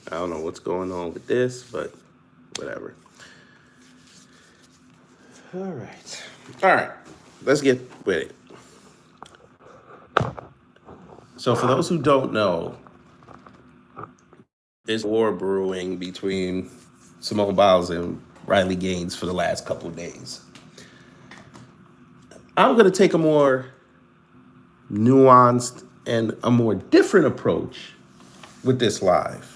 I don't know what's going on with this, but whatever. All right. All right. Let's get with it. So, for those who don't know, there's war brewing between Simone Biles and Riley Gaines for the last couple of days. I'm going to take a more nuanced and a more different approach with this live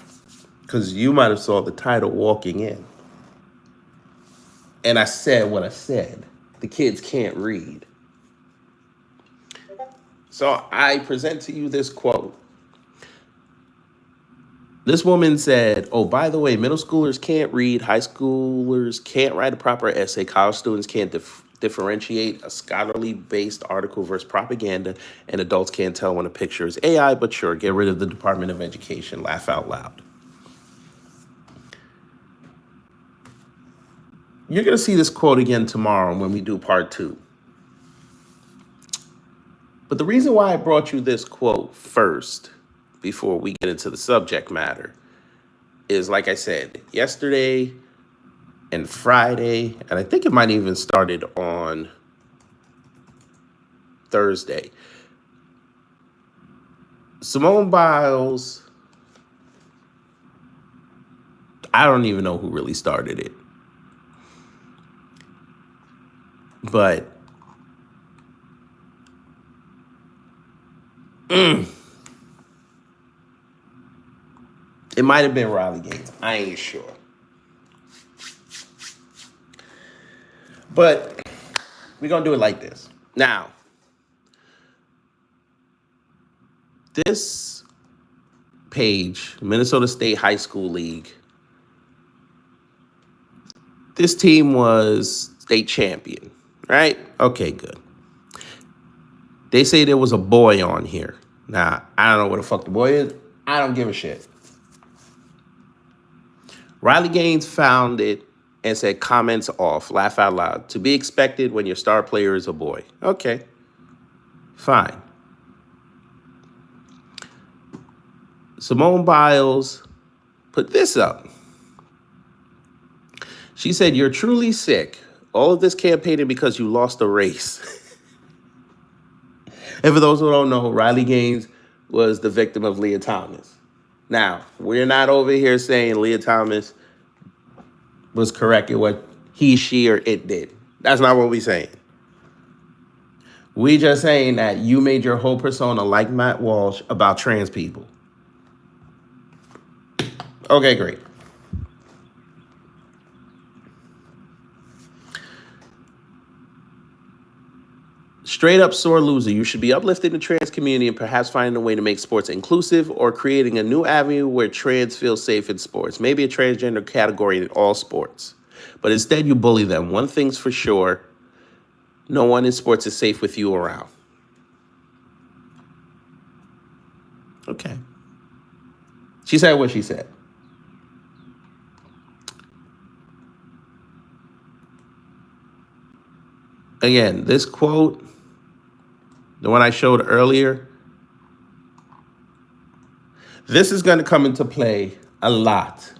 because you might have saw the title walking in. And I said what I said. The kids can't read. So I present to you this quote. This woman said, oh, by the way, middle schoolers can't read, high schoolers can't write a proper essay, college students can't differentiate a scholarly based article versus propaganda, and adults can't tell when a picture is AI, but sure, get rid of the Department of Education, laugh out loud. You're going to see this quote again tomorrow when we do part 2. But the reason why I brought you this quote first, before we get into the subject matter, is like I said, yesterday and Friday, and I think it might even started on Thursday. Simone Biles, I don't even know who really started it. But it might have been Riley Gaines. I ain't sure. But we're going to do it like this. Now, this page, Minnesota State High School League, this team was state champion, right? Okay, good. They say there was a boy on here. Now, I don't know what the fuck the boy is. I don't give a shit. Riley Gaines found it and said, comments off, laugh out loud. To be expected when your star player is a boy. Okay, fine. Simone Biles put this up. She said, you're truly sick. All of this campaigning because you lost a race. And for those who don't know, Riley Gaines was the victim of Leah Thomas. Now, we're not over here saying Leah Thomas was correct in what he, she, or it did. That's not what we're saying. We just saying that you made your whole persona like Matt Walsh about trans people. Okay, great. Straight up sore loser. You should be uplifting the trans community and perhaps finding a way to make sports inclusive or creating a new avenue where trans feel safe in sports. Maybe a transgender category in all sports. But instead you bully them. One thing's for sure, no one in sports is safe with you around. Okay. She said what she said. Again, this quote, the one I showed earlier, this is going to come into play a lot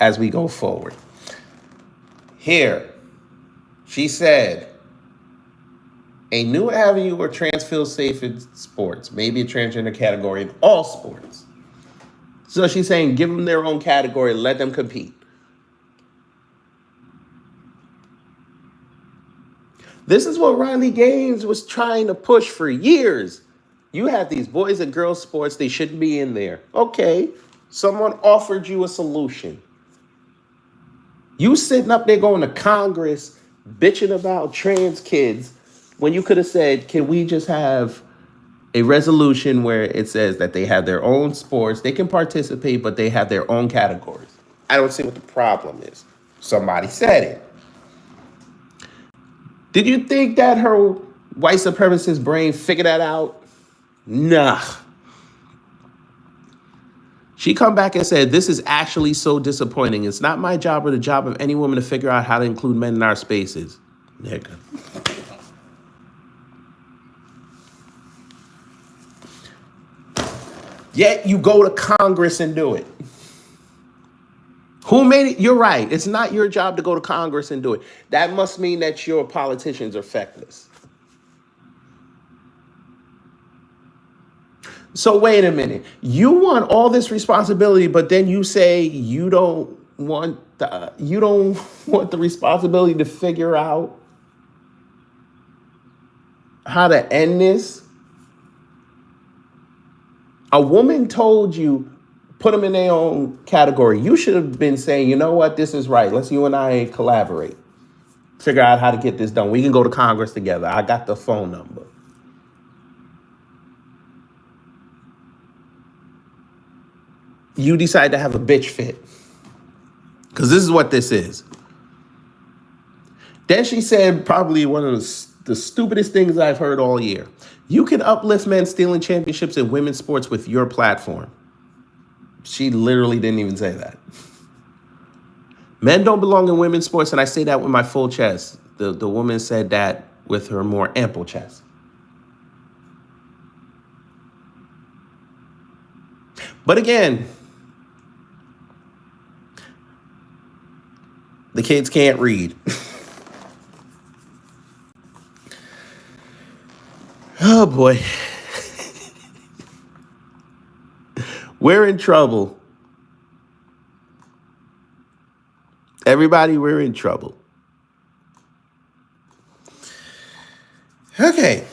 as we go forward. Here, she said, a new avenue where trans feel safe in sports, maybe a transgender category in all sports. So she's saying, give them their own category, let them compete. This is what Riley Gaines was trying to push for years. You have these boys and girls sports, they shouldn't be in there. Okay, someone offered you a solution. You sitting up there going to Congress bitching about trans kids when you could have said, can we just have a resolution where it says that they have their own sports, they can participate, but they have their own categories. I don't see what the problem is. Somebody said it. Did you think that her white supremacist brain figured that out? Nah. She come back and said, this is actually so disappointing. It's not my job or the job of any woman to figure out how to include men in our spaces. Nigga. Yet you go to Congress and do it. Who made it? You're right. It's not your job to go to Congress and do it. That must mean that your politicians are feckless. So wait a minute. You want all this responsibility, but then you say you don't want the responsibility to figure out how to end this. A woman told you put them in their own category. You should have been saying, you know what, this is right. Let's you and I collaborate. Figure out how to get this done. We can go to Congress together. I got the phone number. You decide to have a bitch fit. Because this is what this is. Then she said probably one of the stupidest things I've heard all year. You can uplift men stealing championships in women's sports with your platform. She literally didn't even say that. Men don't belong in women's sports, and I say that with my full chest. The woman said that with her more ample chest. But again, the kids can't read. Oh boy. We're in trouble. Everybody, we're in trouble. Okay.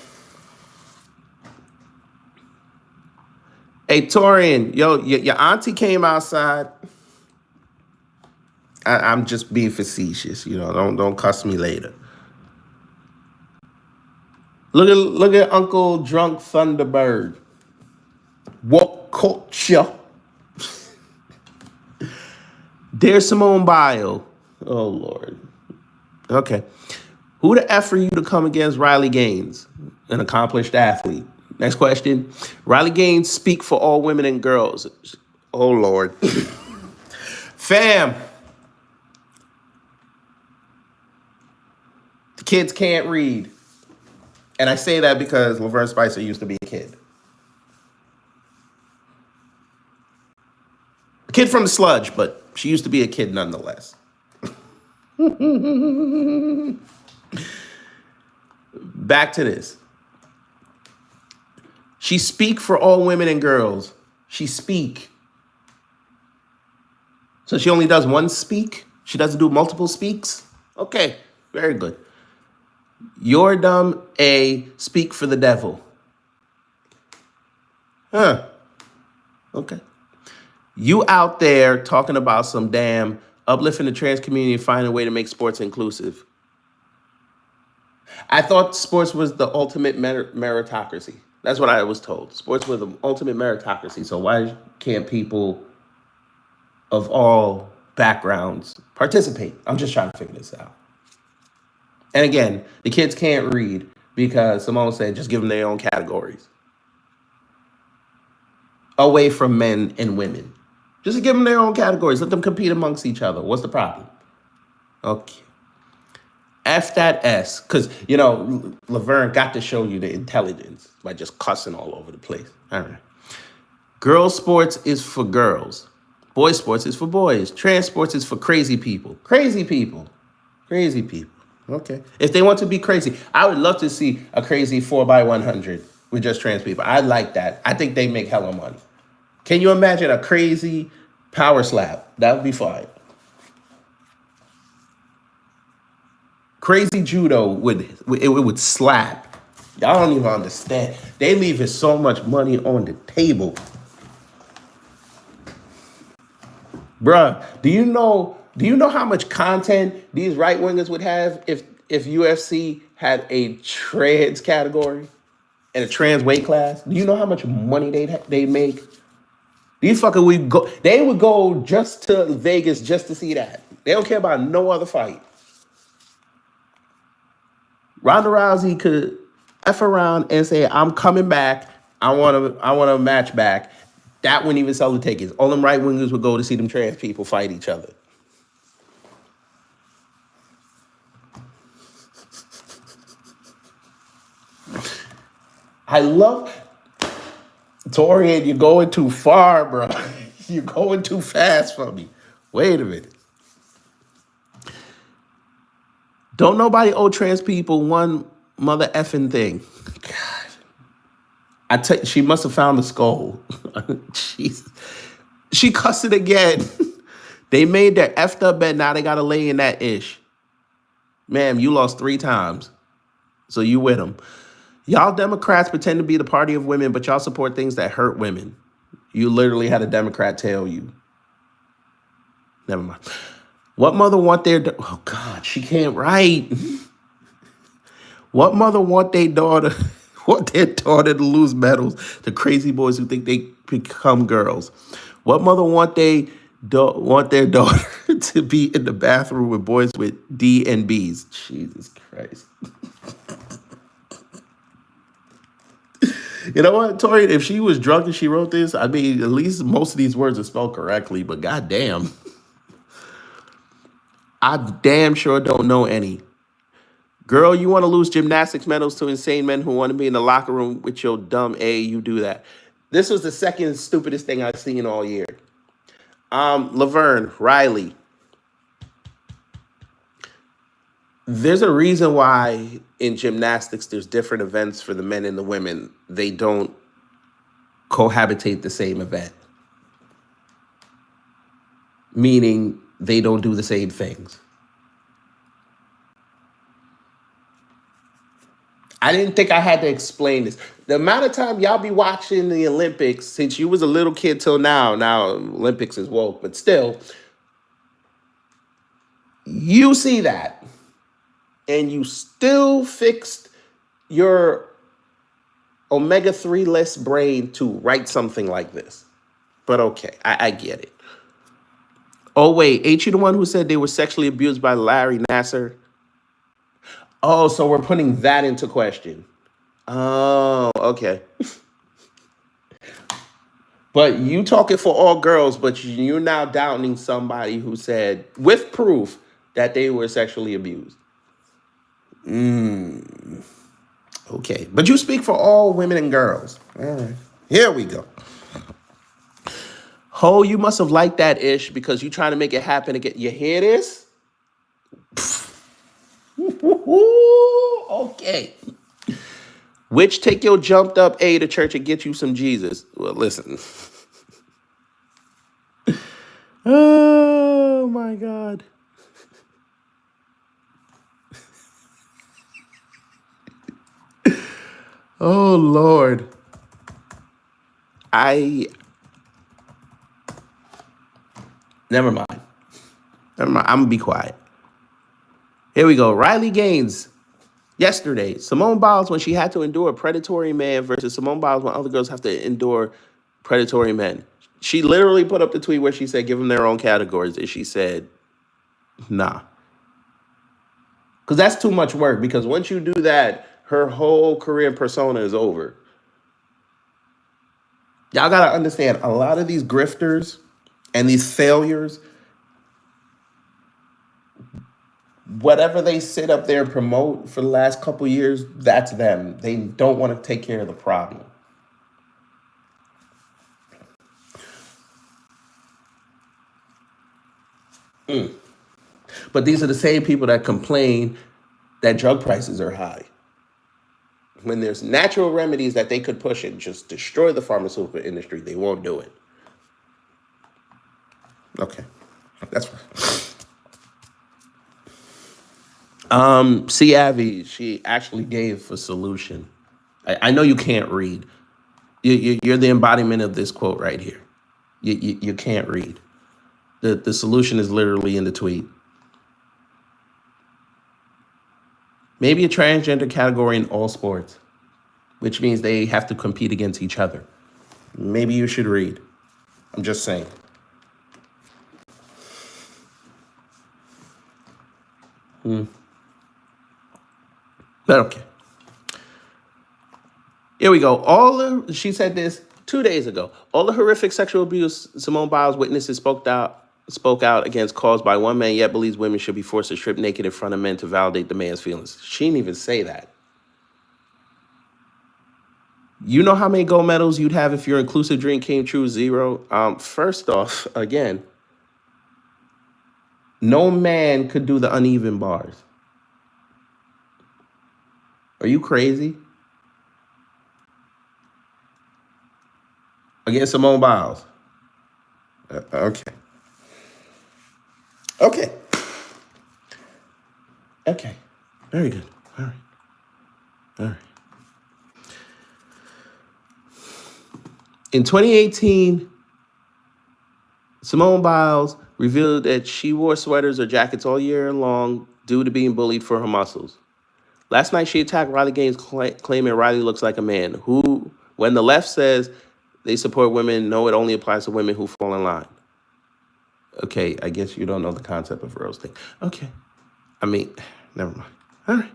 Hey, Torian, yo, your auntie came outside. I'm just being facetious, Don't cuss me later. Look at Uncle Drunk Thunderbird. What culture? Dear Simone Biles. Oh Lord. Okay. Who the F are you to come against Riley Gaines, an accomplished athlete? Next question. Riley Gaines speak for all women and girls. Oh Lord. Fam. The kids can't read. And I say that because Laverne Spicer used to be a kid. A kid from the sludge, but she used to be a kid nonetheless. Back to this. She speak for all women and girls. She speak. So she only does one speak? She doesn't do multiple speaks? Okay, very good. You're dumb, A, speak for the devil. Huh. Okay. You out there talking about some damn uplifting the trans community and finding a way to make sports inclusive. I thought sports was the ultimate meritocracy. That's what I was told. Sports was the ultimate meritocracy. So why can't people of all backgrounds participate? I'm just trying to figure this out. And again, the kids can't read because Simone said just give them their own categories. Away from men and women. Just give them their own categories. Let them compete amongst each other. What's the problem? Okay. F that S. Because, Laverne got to show you the intelligence by just cussing all over the place. All right. Girls sports is for girls. Boys sports is for boys. Trans sports is for crazy people. Crazy people. Crazy people. Okay. If they want to be crazy, I would love to see a crazy 4x100 with just trans people. I like that. I think they make hella money. Can you imagine a crazy power slap? That would be fine. Crazy judo would slap. Y'all don't even understand. They leaving so much money on the table. Bruh, do you know how much content these right wingers would have if UFC had a trans category and a trans weight class? Do you know how much money they'd make? These fuckers would go just to Vegas just to see that. They don't care about no other fight. Ronda Rousey could F around and say, I'm coming back. I want a match back. That wouldn't even sell the tickets. All them right wingers would go to see them trans people fight each other. I love Torian, you're going too far, bro. You're going too fast for me. Wait a minute. Don't nobody owe trans people one mother effing thing. She must have found the skull. Jesus. She cussed it again. They made their effed up bed. Now they gotta lay in that ish. Ma'am, you lost 3 times. So you with them. Y'all Democrats pretend to be the party of women, but y'all support things that hurt women. You literally had a Democrat tell you. Never mind. What mother want oh God, she can't write. What mother want their daughter to lose medals to crazy boys who think they become girls? What mother want their daughter to be in the bathroom with boys with D and B's? Jesus Christ. You know what, Tori? If she was drunk and she wrote this, I mean, at least most of these words are spelled correctly, but goddamn. I damn sure don't know any. Girl, you want to lose gymnastics medals to insane men who want to be in the locker room with your dumb A, you do that. This was the second stupidest thing I've seen all year. Laverne, Riley. There's a reason why in gymnastics there's different events for the men and the women. They don't cohabitate the same event. Meaning they don't do the same things. I didn't think I had to explain this. The amount of time y'all be watching the Olympics since you was a little kid till now Olympics is woke, but still, you see that. And you still fixed your omega-3 less brain to write something like this. But okay, I get it. Oh, wait, ain't you the one who said they were sexually abused by Larry Nassar? Oh, so we're putting that into question. Oh, okay. But you talking for all girls, but you're now doubting somebody who said, with proof, that they were sexually abused. Okay. But you speak for all women and girls. All right. Here we go. Ho, you must have liked that ish because you trying to make it happen again. You hear this? Okay. Which take your jumped up A to church and get you some Jesus. Well, listen. Oh, my God. Oh, Lord. Never mind. I'm going to be quiet. Here we go. Riley Gaines. Yesterday, Simone Biles, when she had to endure a predatory man versus Simone Biles when other girls have to endure predatory men. She literally put up the tweet where she said, give them their own categories. And she said, nah. Because that's too much work. Because once you do that, her whole career persona is over. Y'all got to understand, a lot of these grifters and these failures, whatever they sit up there and promote for the last couple years, that's them. They don't want to take care of the problem. But these are the same people that complain that drug prices are high. When there's natural remedies that they could push and just destroy the pharmaceutical industry, they won't do it. Okay, that's fine. C. Avi, she actually gave a solution. I know you can't read. You're the embodiment of this quote right here. You can't read. The solution is literally in the tweet. Maybe a transgender category in all sports, which means they have to compete against each other. Maybe you should read. I'm just saying. But okay. Here we go. She said this 2 days ago. All the horrific sexual abuse Simone Biles witnesses spoke out against caused by one man, yet believes women should be forced to strip naked in front of men to validate the man's feelings. She didn't even say that. You know how many gold medals you'd have if your inclusive dream came true? Zero. First off, again, no man could do the uneven bars. Are you crazy? Against Simone Biles. Okay. Okay. Okay. Very good. All right. All right. In 2018, Simone Biles revealed that she wore sweaters or jackets all year long due to being bullied for her muscles. Last night, she attacked Riley Gaines, claiming Riley looks like a man. Who, when the left says they support women, no, it only applies to women who fall in line. Okay, I guess you don't know the concept of roasting. Okay. I mean, never mind. All right.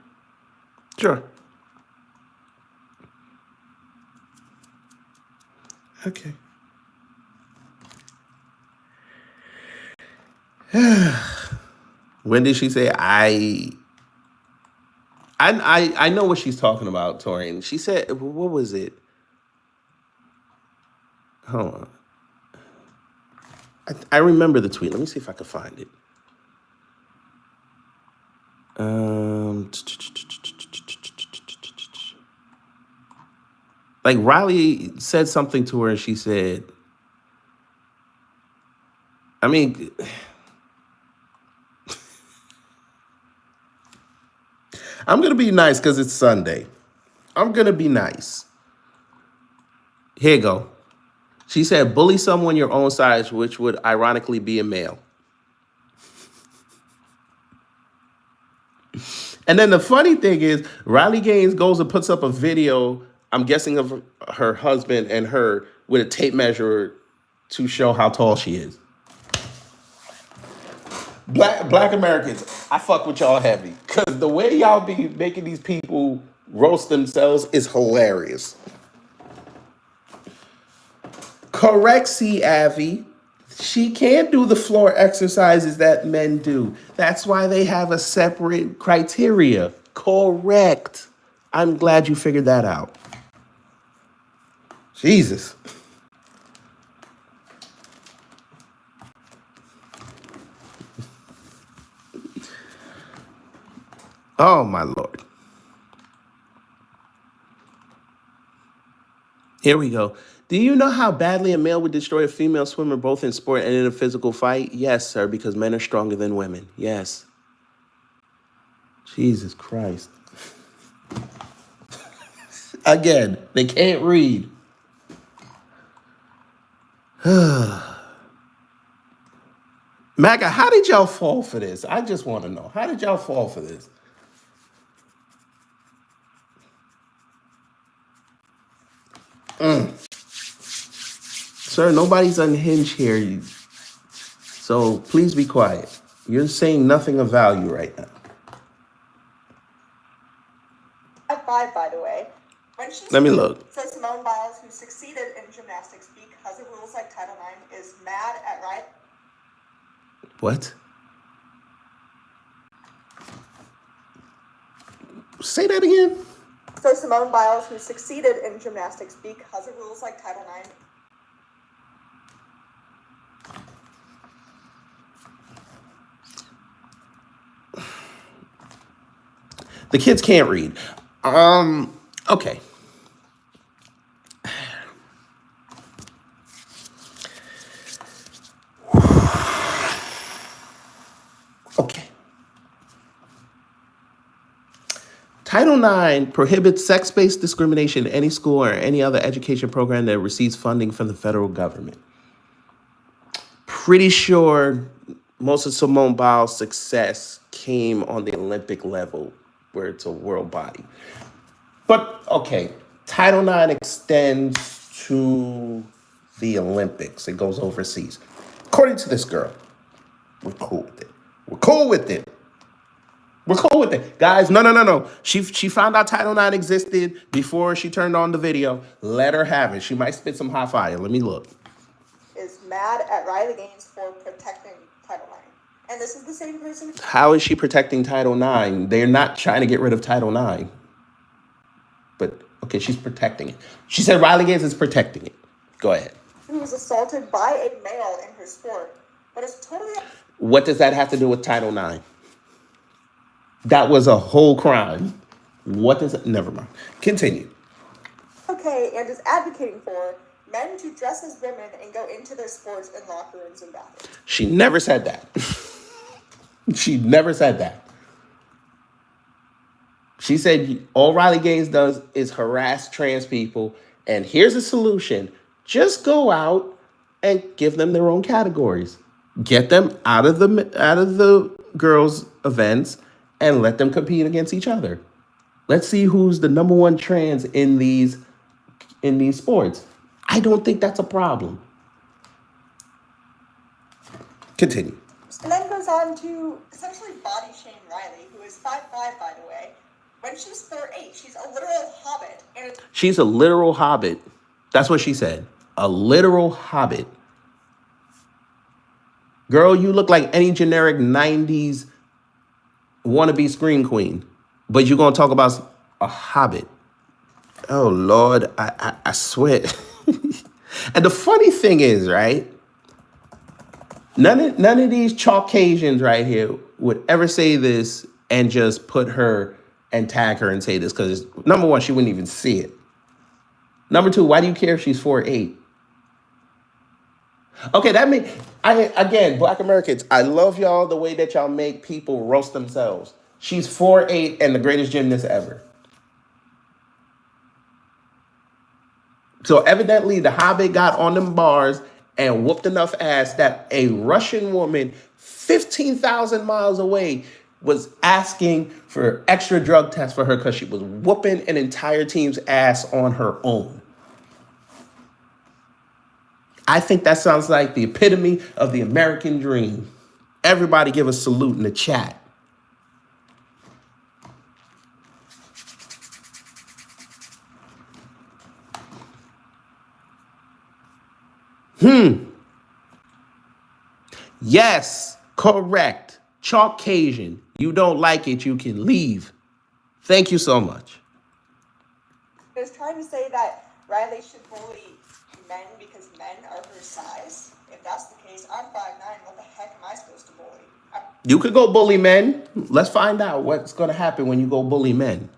Sure. Okay. When did she say I know what she's talking about, Torian. She said, what was it? Hold on. I remember the tweet. Let me see if I can find it. Like Riley said something to her and she said, I mean, I'm going to be nice because it's Sunday. I'm going to be nice. Here you go. She said, bully someone your own size, which would ironically be a male. And then the funny thing is, Riley Gaines goes and puts up a video, I'm guessing of her husband and her with a tape measure to show how tall she is. Black Americans, I fuck with y'all heavy. Because the way y'all be making these people roast themselves is hilarious. Correct, C. Avi. She can't do the floor exercises that men do. That's why they have a separate criteria. Correct. I'm glad you figured that out. Jesus. Oh, my Lord. Here we go. Do you know how badly a male would destroy a female swimmer both in sport and in a physical fight? Yes, sir, because men are stronger than women. Yes. Jesus Christ. Again, they can't read. MAGA, how did y'all fall for this? I just want to know. How did y'all fall for this? Sir, nobody's unhinged here, so please be quiet. You're saying nothing of value right now. Five, by the way. When she Let me look. says Simone Biles, who succeeded in gymnastics because of rules like Title IX, is mad at Riley. What? Say that again. So Simone Biles, who succeeded in gymnastics because of rules like Title IX. The kids can't read. Okay. Okay. Title IX prohibits sex-based discrimination in any school or any other education program that receives funding from the federal government. Pretty sure most of Simone Biles' success came on the Olympic level, where it's a world body. But, okay, Title IX extends to the Olympics. It goes overseas. According to this girl, we're cool with it. We're cool with it. We're cool with it. Guys, no. She found out Title IX existed before she turned on the video. Let her have it. She might spit some hot fire. Let me look. Is mad at Riley Gaines for protecting Title IX. And this is the same person. How is she protecting Title IX? They're not trying to get rid of Title IX. But, Okay, she's protecting it. She said Riley Gaines is protecting it. Go ahead. Who was assaulted by a male in her sport, but it's totally What does that have to do with Title IX? That was a whole crime. What does it? Never mind. Continue. okay and is advocating for men to dress as women and go into their sports in locker rooms and bathrooms. She never said that. She never said that. She said all Riley Gaines does is harass trans people, and here's a solution. Just go out and give them their own categories. Get them out of the girls' events and let them compete against each other. Let's see who's the number one trans in these sports. I don't think that's a problem. Continue. And then goes on to essentially body shame Riley, who is 5'5", by the way. When she's 4'8", she's a literal hobbit. And She's a literal hobbit. That's what she said. A literal hobbit. Girl, you look like any generic 90s wannabe scream queen. But you're going to talk about a hobbit. Oh, Lord, I sweat. And the funny thing is, right? None of these Caucasians right here would ever say this and just put her and tag her and say this because number one, she wouldn't even see it. Number two, why do you care if she's 4'8"? Okay, again, Black Americans, I love y'all the way that y'all make people roast themselves. She's 4'8" and the greatest gymnast ever. So evidently the Hobbit got on them bars and whooped enough ass that a Russian woman 15,000 miles away was asking for extra drug tests for her because she was whooping an entire team's ass on her own. I think that sounds like the epitome of the American dream. Everybody give a salute in the chat. Yes, correct. Caucasian. You don't like it, you can leave. Thank you so much. I was trying to say that Riley should bully men because men are her size. If that's the case, I'm 5'9". What the heck am I supposed to bully? You could go bully men. Let's find out what's going to happen when you go bully men.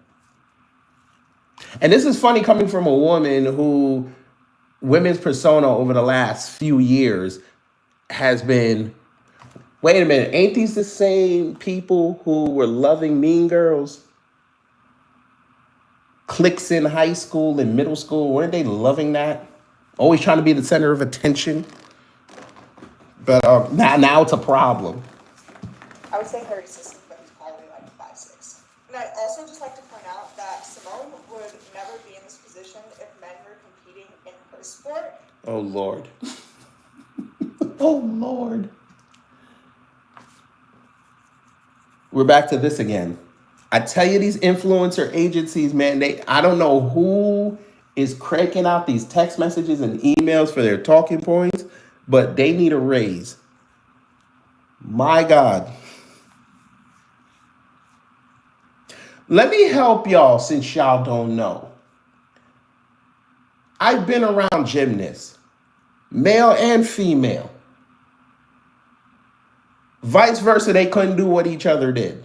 And this is funny coming from a woman who women's persona over the last few years has been, wait a minute, ain't these the same people who were loving Mean Girls? Cliques in high school and middle school, weren't they loving that? Always trying to be the center of attention. But now it's a problem. I would say her assistant, but he's probably like 5'6". And I'd also just like to point out that Simone would never be in this position if men were competing in her sport. Oh, Lord. Oh, Lord. We're back to this again. I tell you, these influencer agencies, man, I don't know who is cranking out these text messages and emails for their talking points, but they need a raise. My God. Let me help y'all since y'all don't know. I've been around gymnasts, male and female. Vice versa, they couldn't do what each other did.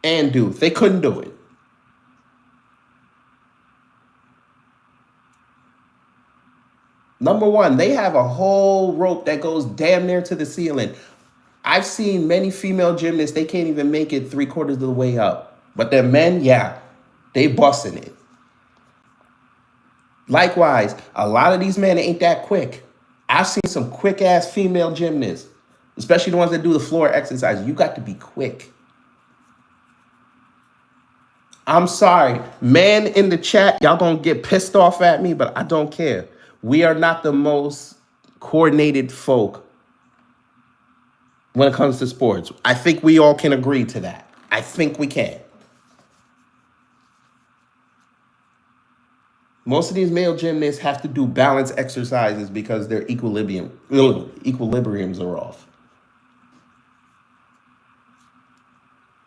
And do. They couldn't do it. Number one, they have a whole rope that goes damn near to the ceiling. I've seen many female gymnasts, they can't even make it 3/4 of the way up. But their men, yeah, they busting it. Likewise, a lot of these men ain't that quick. I've seen some quick ass female gymnasts, especially the ones that do the floor exercises. You got to be quick. I'm sorry, man in the chat, y'all gonna get pissed off at me, but I don't care. We are not the most coordinated folk when it comes to sports. I think we all can agree to that. I think we can. Most of these male gymnasts have to do balance exercises because their equilibriums are off.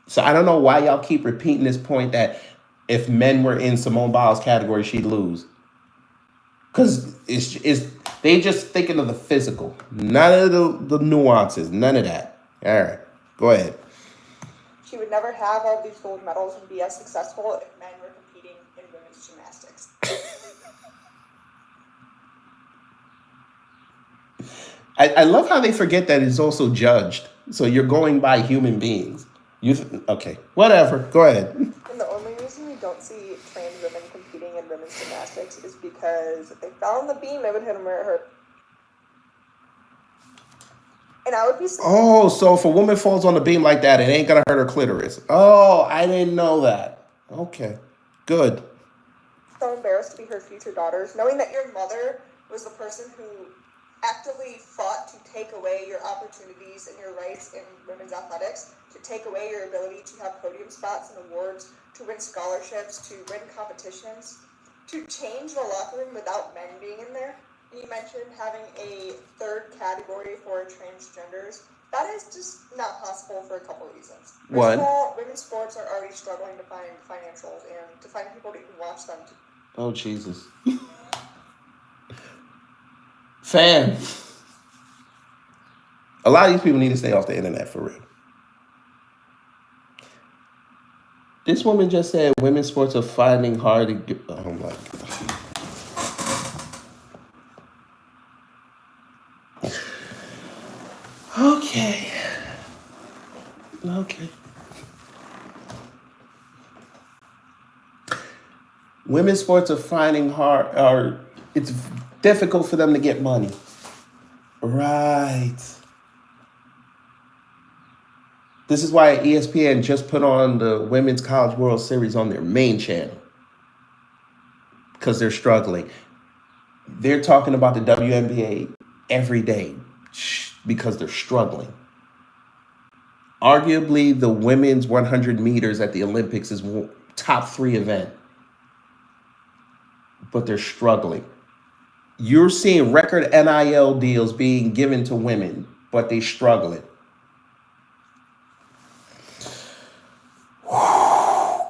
So I don't know why y'all keep repeating this point that If men were in Simone Biles' category, she'd lose. Because it's they just thinking of the physical. None of the nuances. None of that. All right. Go ahead. She would never have all these gold medals and be as successful if men were competing in women's gymnastics. I love how they forget that it's also judged. So you're going by human beings. Okay. Whatever. Go ahead. And the only reason we don't see trans women competing in women's gymnastics is because if they fell on the beam, it would hit them where it hurt. And I would be sick. Oh, so if a woman falls on the beam like that, it ain't gonna hurt her clitoris. Oh, I didn't know that. Okay. Good. So embarrassed to be her future daughters, knowing that your mother was the person who actively fought to take away your opportunities and your rights in women's athletics, to take away your ability to have podium spots and awards, to win scholarships, to win competitions, to change the locker room without men being in there. And you mentioned having a third category for transgenders. That is just not possible for a couple reasons. First of all, women's sports are already struggling to find financials and to find people to even watch them. Oh, Jesus. Fam. A lot of these people need to stay off the internet for real. This woman just said women's sports are finding hard to get. Oh my God. Okay. Okay. Women's sports are finding hard, or it's difficult for them to get money. Right. This is why ESPN just put on the Women's College World Series on their main channel. Because they're struggling. They're talking about the WNBA every day because they're struggling. Arguably, the women's 100 meters at the Olympics is top 3 event. But they're struggling. You're seeing record NIL deals being given to women, but they're struggling.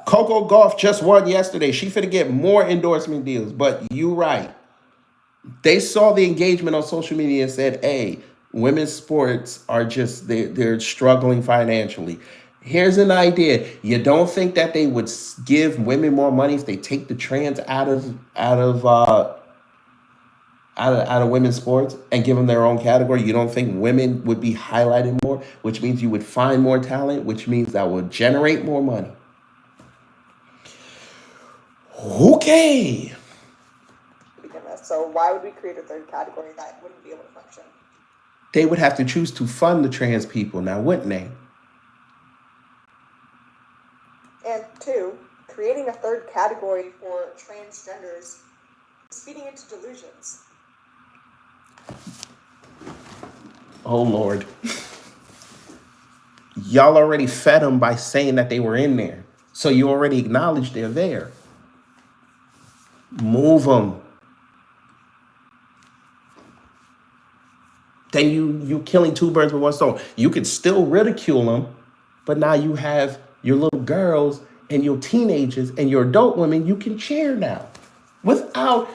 Coco Gauff just won yesterday. She finna get more endorsement deals, but you right. They saw the engagement on social media and said, hey, women's sports are just, they're struggling financially. Here's an idea. You don't think that they would give women more money if they take the trans out of women's sports and give them their own category? You don't think women would be highlighted more, which means you would find more talent, which means that would generate more money? Okay. So why would we create a third category that wouldn't be able to function? They would have to choose to fund the trans people now, wouldn't they? And 2, creating a third category for transgenders is feeding into delusions. Oh, Lord. Y'all already fed them by saying that they were in there. So you already acknowledge they're there. Move them. Then you killing 2 birds with 1 stone. You could still ridicule them, but now you have your little girls and your teenagers and your adult women you can cheer now without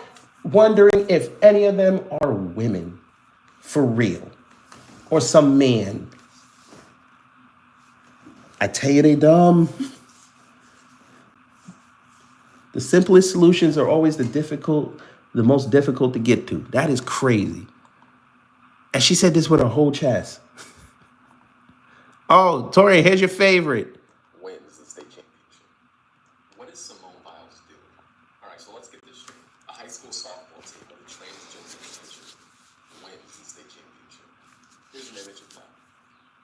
wondering if any of them are women for real or some man. I tell you, they dumb. The simplest solutions are always the most difficult to get to. That is crazy. And she said this with her whole chest. Oh, Tori, here's your favorite. Wins the state championship. What is Simone Biles doing? All right, so let's get this straight. A high school softball team with a transgender pitcher wins the state championship. Here's an image of that.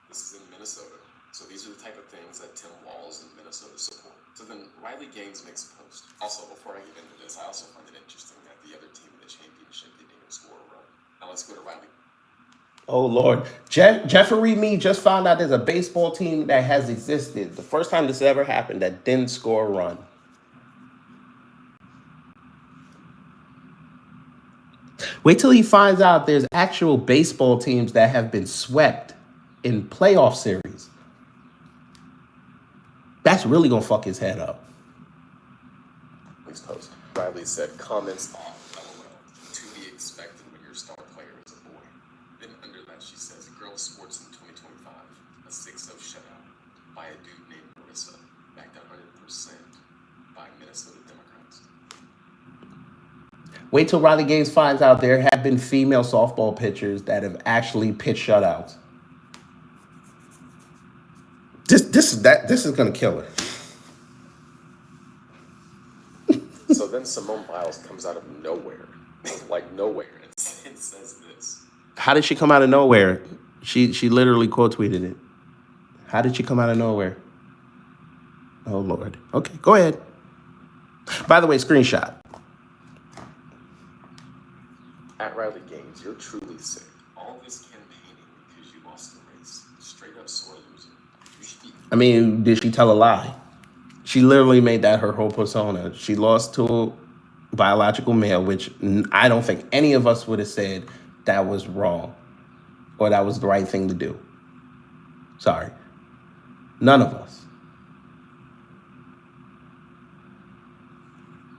This is in Minnesota. So these are the type of things that Tim Walz in Minnesota support. So then Riley Gaines makes a post. Also, before I get into this, I also find it interesting that the other team in the championship didn't even score a run. Now let's go to Riley. Oh, Lord. Jeffrey Me just found out there's a baseball team that has existed. The first time this ever happened that didn't score a run. Wait till he finds out there's actual baseball teams that have been swept in playoff series. That's really going to fuck his head up. His post. Riley said, comments off, LOL. To be expected when your star player is a boy. Then under that she says, girls sports in 2025. A 6-0 shutout by a dude named Marissa. Backed 100% by Minnesota Democrats. Wait till Riley Gaines finds out there have been female softball pitchers that have actually pitched shutouts. This is gonna kill her. So then Simone Biles comes out of nowhere, like nowhere, and says this. How did she come out of nowhere? She literally quote tweeted it. How did she come out of nowhere? Oh Lord. Okay, go ahead. By the way, screenshot. At Riley Gaines, you're truly sick. All this campaigning because you lost the race. Straight up sore loser. You should be. I mean, did she tell a lie? She literally made that her whole persona. She lost to a biological male, which I don't think any of us would have said that was wrong or that was the right thing to do. Sorry. None of us.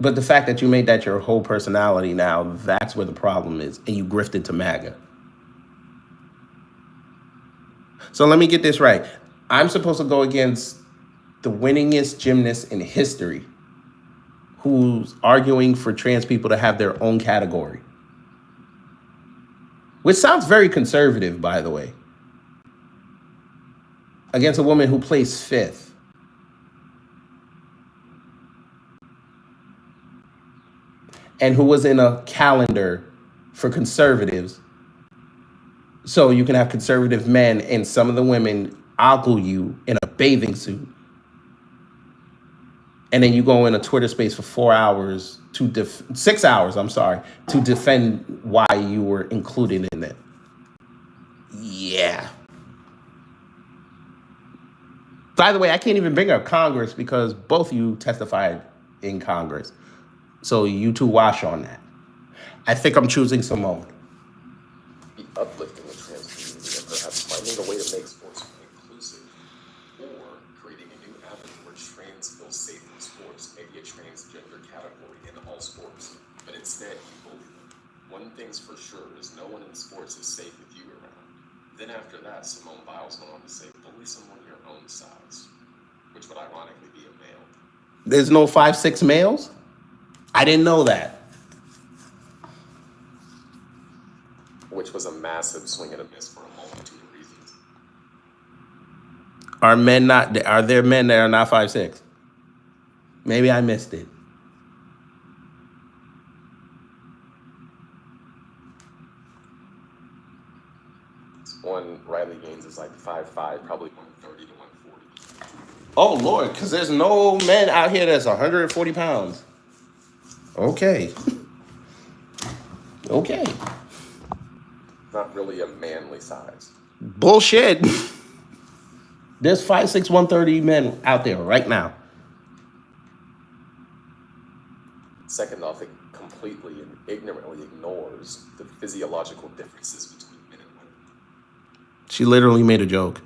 But the fact that you made that your whole personality now, that's where the problem is. And you grifted to MAGA. So let me get this right. I'm supposed to go against the winningest gymnast in history who's arguing for trans people to have their own category. Which sounds very conservative, by the way. Against a woman who placed fifth. And who was in a calendar for conservatives. So you can have conservative men and some of the women ogle you in a bathing suit. And then you go in a Twitter space for 4 hours, 6 hours, to defend why you were included in it. Yeah. By the way, I can't even bring up Congress because both of you testified in Congress. So you two wash on that. I think I'm choosing Simone. Be uplifting the trans community and perhaps finding a way to make sports inclusive, or creating a new avenue where trans feel safe in sports, maybe a transgender category in all sports, but instead you bully them. One thing's for sure is no one in sports is safe with you around. Then after that, Simone Biles went on to say, bully someone your own size, which would ironically be a male. There's no 5'6" males? I didn't know that. Which was a massive swing and a miss for a multitude of reasons. Are there men that are not 5'6"? Maybe I missed it. One Riley Gaines is like 5'5", probably 130 to 140. Oh Lord, because there's no men out here that's 140 pounds. Okay. Okay. Not really a manly size. Bullshit. There's 5'6", 130 men out there right now. Second off, it completely and ignorantly ignores the physiological differences between men and women. She literally made a joke.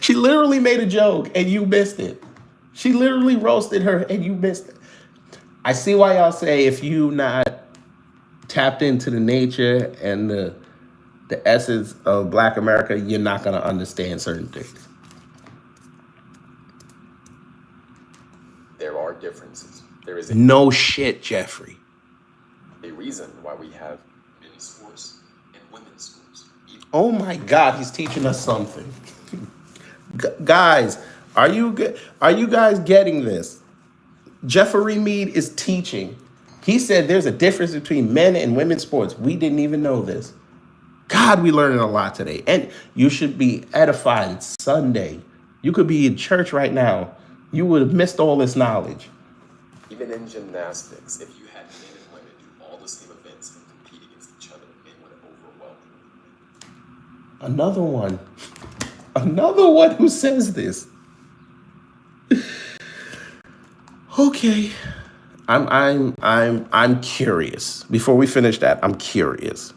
She literally made a joke and you missed it. She literally roasted her and you missed it. I see why y'all say if you not tapped into the nature and the essence of Black America, you're not going to understand certain things. There are differences. There is No shit, Jeffrey. a reason why we have men's sports and women's sports. Oh my God, he's teaching us something. Guys, are you guys getting this? Jeffrey Mead is teaching. He said there's a difference between men and women's sports. We didn't even know this. God, we learning a lot today. And you should be edified. It's Sunday. You could be in church right now. You would have missed all this knowledge. Even in gymnastics, if you had men and women do all the same events and compete against each other, men would overwhelmingly win. Another one who says this. Okay. I'm curious. Before we finish that, I'm curious.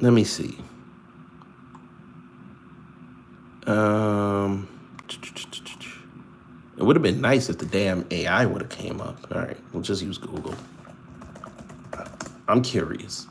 Let me see. Um, it would have been nice if the damn AI would have came up. All right, we'll just use Google. I'm curious.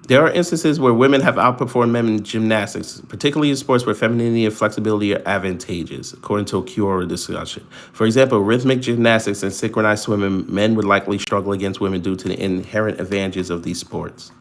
There are instances where women have outperformed men in gymnastics, particularly in sports where femininity and flexibility are advantageous, according to a Cure discussion. For example, rhythmic gymnastics and synchronized swimming, men would likely struggle against women due to the inherent advantages of these sports.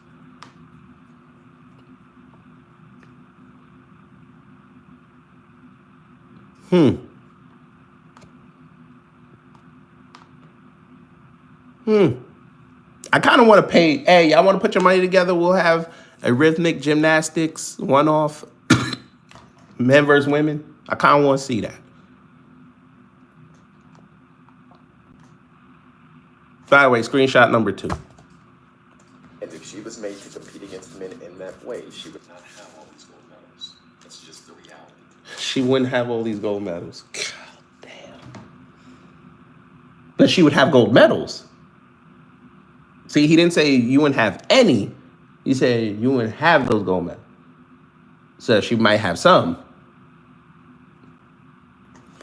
I kind of want to pay, hey, y'all want to put your money together? We'll have a rhythmic gymnastics one-off, men versus women. I kind of want to see that. By the way, screenshot number 2. And if she was made to compete against men in that way, she would not have all these gold medals. That's just the reality. She wouldn't have all these gold medals. God damn. But she would have gold medals. See, he didn't say you wouldn't have any. He said you wouldn't have those gold medals. So she might have some.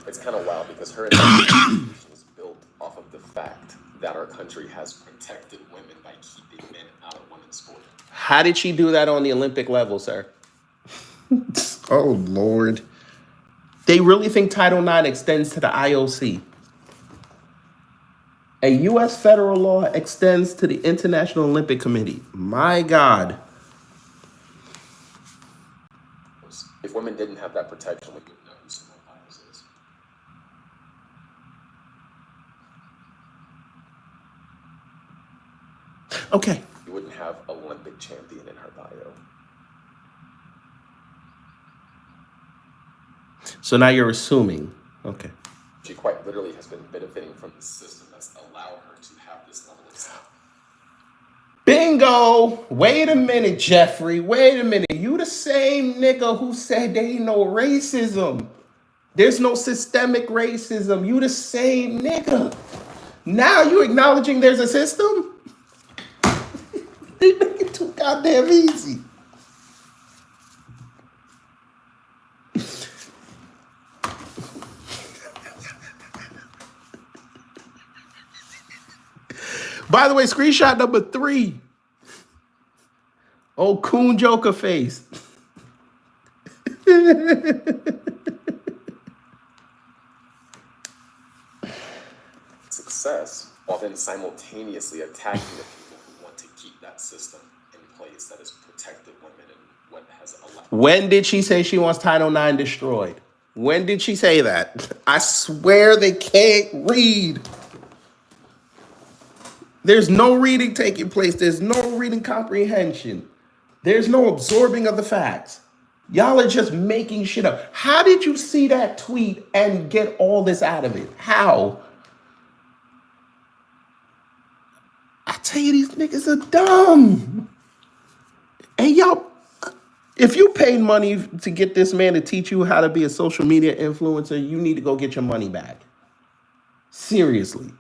It's kind of wild because her administration is built off of the fact that our country has protected women by keeping men out of women's sport. How did she do that on the Olympic level, sir? Oh, Lord. They really think Title IX extends to the IOC. A U.S. federal law extends to the International Olympic Committee. My God. If women didn't have that protection, we wouldn't know who Simone Biles is. Okay. You wouldn't have Olympic champion in her bio. So now you're assuming. Okay. She quite literally has been benefiting from the system that's allowed her to have this level of stuff. Bingo! Wait a minute, Jeffrey. Wait a minute. You the same nigga who said there ain't no racism. There's no systemic racism. You the same nigga. Now you acknowledging there's a system? They make it too goddamn easy. By the way, screenshot number 3. Oh, coon Joker face. Success while then simultaneously attacking the people who want to keep that system in place that has protected women and what has allowed. When did she say she wants Title IX destroyed? When did she say that? I swear they can't read. There's no reading taking place. There's no reading comprehension. There's no absorbing of the facts. Y'all are just making shit up. How did you see that tweet and get all this out of it? How? I tell you, these niggas are dumb. And y'all, if you paid money to get this man to teach you how to be a social media influencer, you need to go get your money back. Seriously.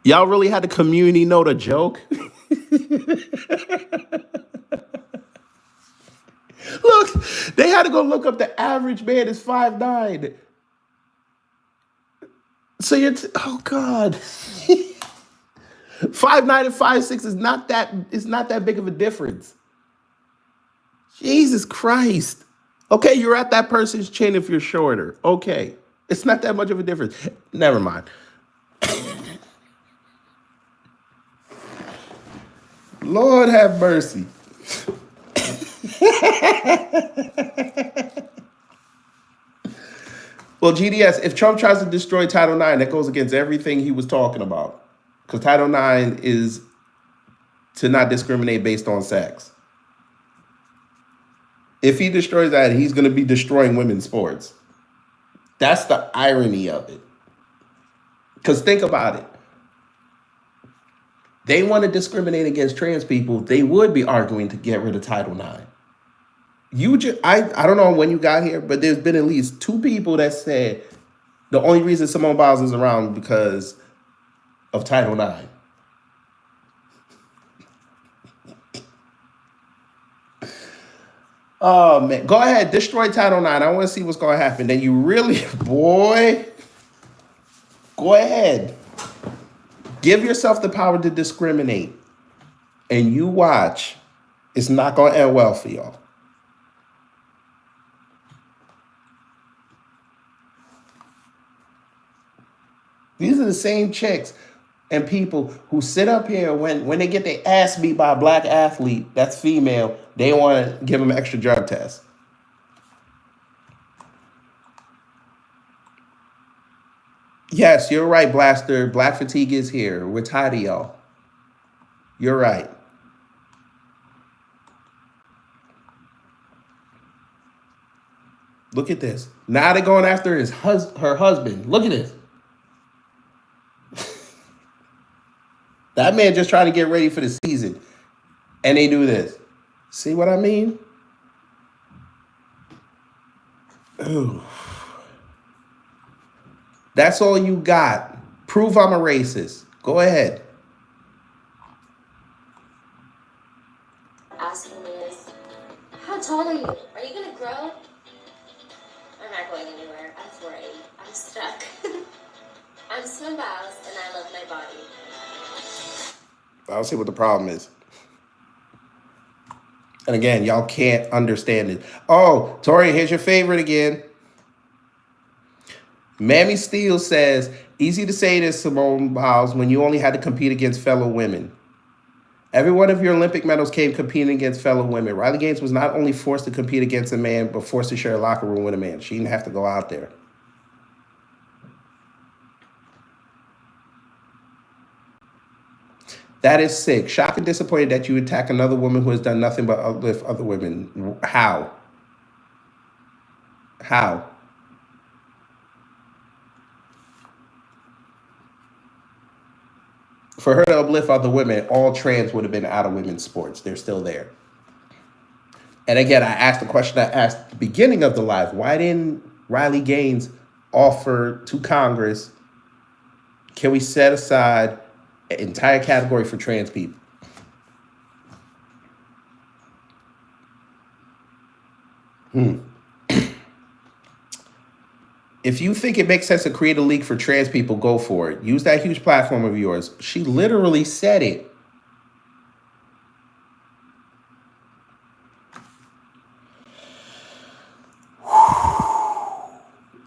Y'all really had the community know the joke? Look, they had to go look up the average man is 5'9". So oh God. 5'9" and 5'6" is not that big of a difference. Jesus Christ. Okay, you're at that person's chin if you're shorter. Okay. It's not that much of a difference. Never mind. Lord have mercy. Well, GDS, if Trump tries to destroy Title IX, that goes against everything he was talking about. Because Title IX is to not discriminate based on sex. If he destroys that, he's going to be destroying women's sports. That's the irony of it. Because think about it. they want to discriminate against trans people, they would be arguing to get rid of Title IX. I don't know when you got here, but there's been at least two people that said the only reason Simone Biles is around because of Title IX. Oh man, go ahead, destroy Title IX. I want to see what's going to happen. Then you really, boy, go ahead, give yourself the power to discriminate, and you watch. It's not going to end well for y'all. These are the same chicks and people who sit up here when they get their ass beat by a black athlete that's female, they want to give them an extra drug test. Yes, you're right, Blaster. Black fatigue is here. We're tired of y'all. You're right. Look at this. Now they're going after her husband. Look at this. That man just trying to get ready for the season. And they do this. See what I mean? Ooh. That's all you got. Prove I'm a racist. Go ahead. Asking is, how tall are you? Are you gonna grow? I'm not going anywhere. I'm 4'8". I'm stuck. I'm Simone Biles, and I love my body. I don't see what the problem is. And again, y'all can't understand it. Oh, Tori, here's your favorite again. Mammy Steele says, easy to say this, Simone Biles, when you only had to compete against fellow women. Every one of your Olympic medals came competing against fellow women. Riley Gaines was not only forced to compete against a man, but forced to share a locker room with a man. She didn't have to go out there. That is sick. Shocked and disappointed that you attack another woman who has done nothing but uplift other women. How? How? For her to uplift other women, all trans would have been out of women's sports. They're still there. And again, I asked the question I asked at the beginning of the live. Why didn't Riley Gaines offer to Congress, can we set aside an entire category for trans people? If you think it makes sense to create a league for trans people, go for it. Use that huge platform of yours. She literally said it.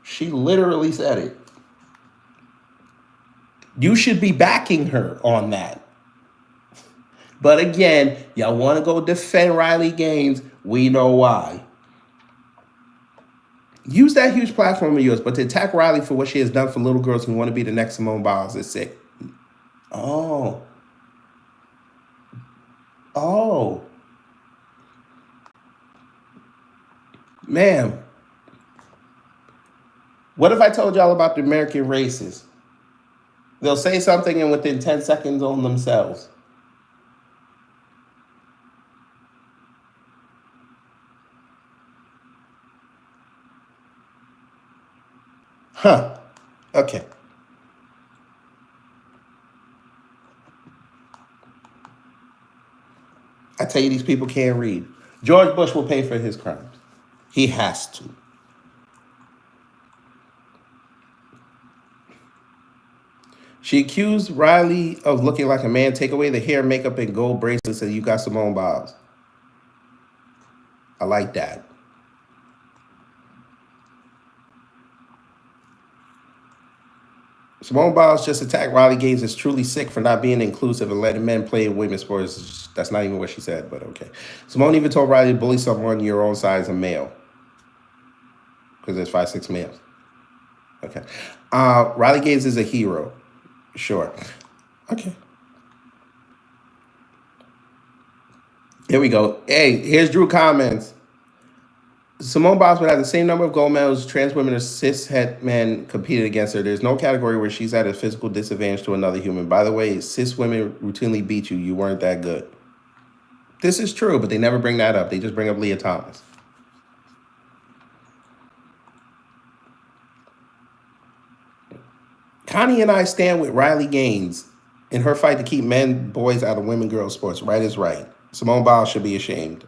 She literally said it. You should be backing her on that. But again, y'all want to go defend Riley Gaines. We know why. Use that huge platform of yours, but to attack Riley for what she has done for little girls who want to be the next Simone Biles is sick. Oh. Ma'am. What if I told y'all about the American races? They'll say something and within 10 seconds own themselves. Huh. Okay. I tell you, these people can't read. George Bush will pay for his crimes. He has to. She accused Riley of looking like a man. Take away the hair, makeup, and gold bracelets, and you got Simone Biles. I like that. Simone Biles just attacked Riley Gaines is truly sick for not being inclusive and letting men play in women's sports. That's not even what she said, but okay. Simone even told Riley to bully someone your own size of male. Because there's 5'6" males. Okay. Riley Gaines is a hero. Sure. Okay. Here we go. Hey, here's Drew comments. Simone Biles would have the same number of gold medals trans women or cis het men competed against her. There's no category where she's at a physical disadvantage to another human. By the way, cis women routinely beat you. You weren't that good. This is true, but they never bring that up. They just bring up Leah Thomas. Connie and I stand with Riley Gaines in her fight to keep men, boys out of women, girls sports. Right is right. Simone Biles should be ashamed.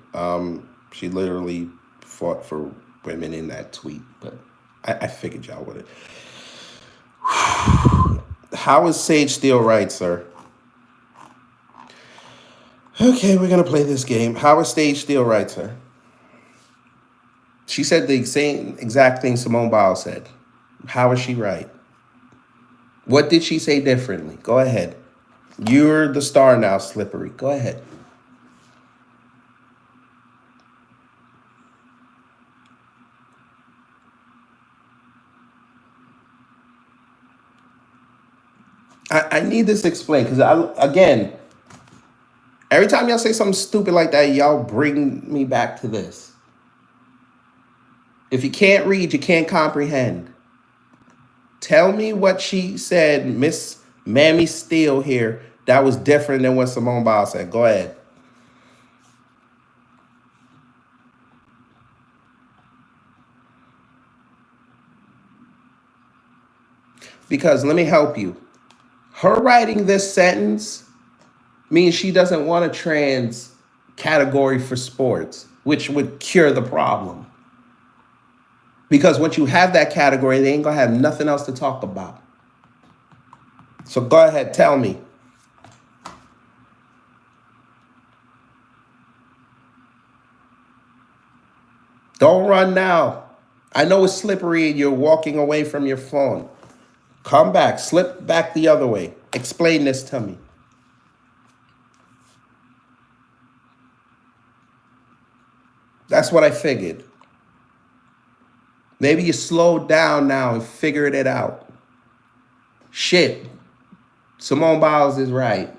She literally fought for women in that tweet, but I figured y'all would have. How is Sage Steele right, sir? Okay, we're gonna play this game. How is Sage Steele right, sir? She said the same exact thing Simone Biles said. How is she right? What did she say differently? Go ahead. You're the star now, Slippery. Go ahead. I need this explained because again, every time y'all say something stupid like that, y'all bring me back to this. If you can't read, you can't comprehend. Tell me what she said, Miss Mammy Steele here, that was different than what Simone Biles said. Go ahead. Because let me help you. Her writing this sentence means she doesn't want a trans category for sports, which would cure the problem. Because once you have that category, they ain't gonna have nothing else to talk about. So go ahead, tell me. Don't run now. I know it's slippery and you're walking away from your phone. Come back, slip back the other way. Explain this to me. That's what I figured. Maybe you slowed down now and figured it out. Shit. Simone Biles is right.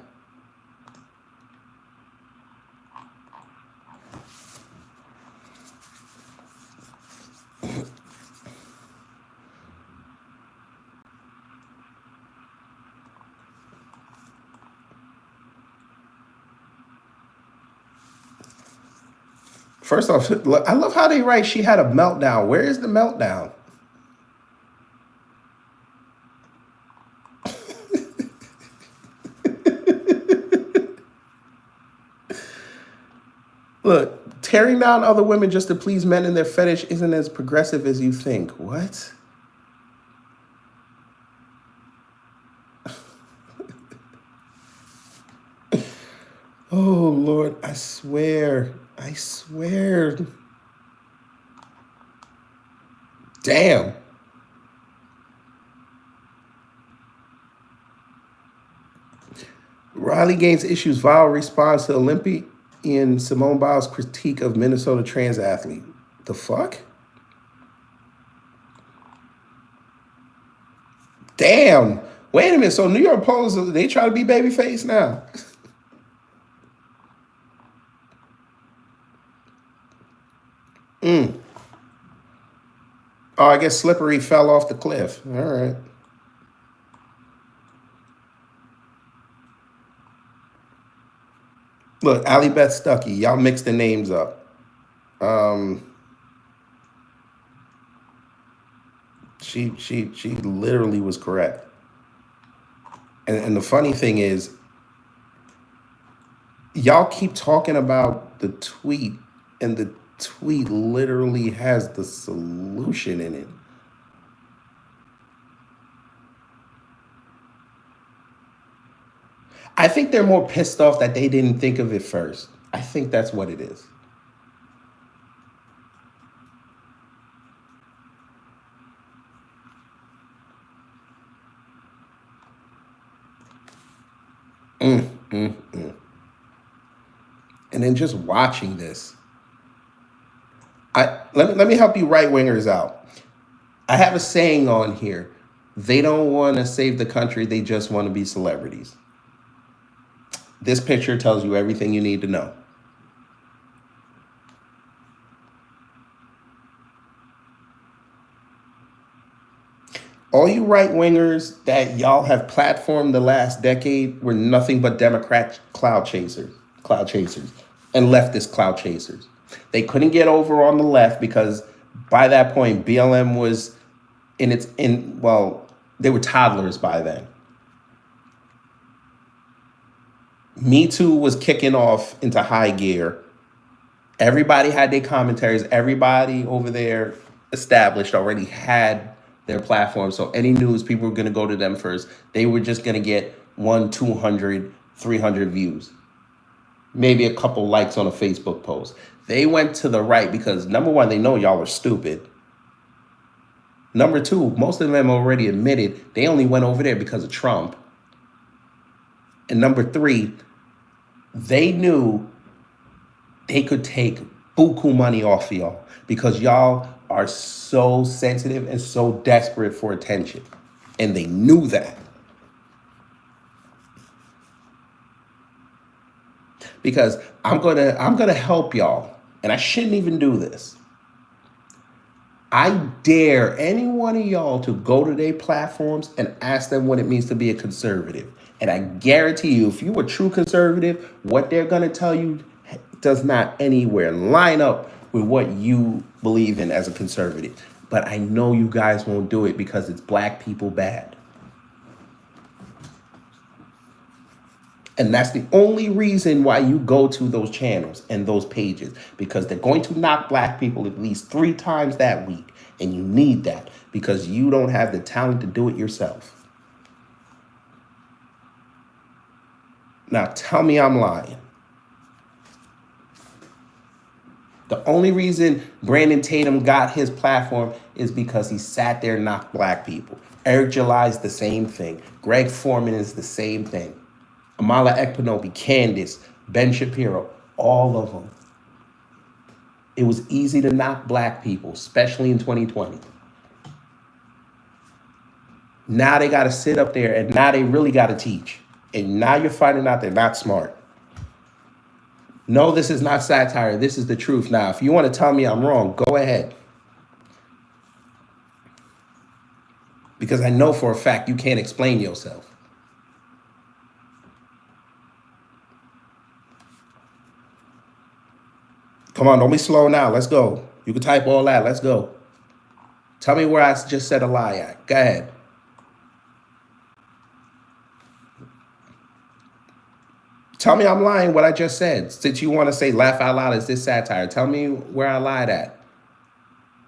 First off, I love how they write she had a meltdown. Where is the meltdown? Look, tearing down other women just to please men and their fetish isn't as progressive as you think. What? Oh, Lord, I swear. I swear. Damn. Riley Gaines issues vile response to Olympian Simone Biles' critique of Minnesota trans athlete. The fuck? Damn. Wait a minute. So New York Post, they try to be babyface now. Oh, I guess Slippery fell off the cliff. All right. Look, Allie Beth Stuckey, y'all mixed the names up. She literally was correct. And the funny thing is, y'all keep talking about the tweet, and the tweet literally has the solution in it. I think they're more pissed off that they didn't think of it first. I think that's what it is. And then just watching this, let me help you right wingers out. I have a saying on here: they don't want to save the country; they just want to be celebrities. This picture tells you everything you need to know. All you right wingers that y'all have platformed the last decade were nothing but Democrat cloud chasers, and leftist cloud chasers. They couldn't get over on the left because by that point BLM was they were toddlers by then. Me Too was kicking off into high gear. Everybody had their commentaries. Everybody over there established already had their platform. So any news, people were going to go to them first. They were just going to get 200, 300 views, maybe a couple likes on a Facebook post. They went to the right because number one, they know y'all are stupid. Number two, most of them already admitted they only went over there because of Trump. And number three, they knew they could take buku money off of y'all because y'all are so sensitive and so desperate for attention. And they knew that. Because I'm gonna help y'all. And I shouldn't even do this. I dare any one of y'all to go to their platforms and ask them what it means to be a conservative. And I guarantee you, if you're a true conservative, what they're going to tell you does not anywhere line up with what you believe in as a conservative. But I know you guys won't do it because it's black people bad. And that's the only reason why you go to those channels and those pages, because they're going to knock black people at least 3 times that week. And you need that because you don't have the talent to do it yourself. Now tell me I'm lying. The only reason Brandon Tatum got his platform is because he sat there and knocked black people. Eric July is the same thing. Greg Foreman is the same thing. Amala Ekpanobi, Candace, Ben Shapiro, all of them. It was easy to knock black people, especially in 2020. Now they got to sit up there and now they really got to teach. And now you're finding out they're not smart. No, this is not satire. This is the truth. Now, if you want to tell me I'm wrong, go ahead. Because I know for a fact you can't explain yourself. Come on, don't be slow now. Let's go. You can type all that. Let's go. Tell me where I just said a lie at. Go ahead. Tell me I'm lying what I just said. Since you want to say laugh out loud, is this satire? Tell me where I lied at.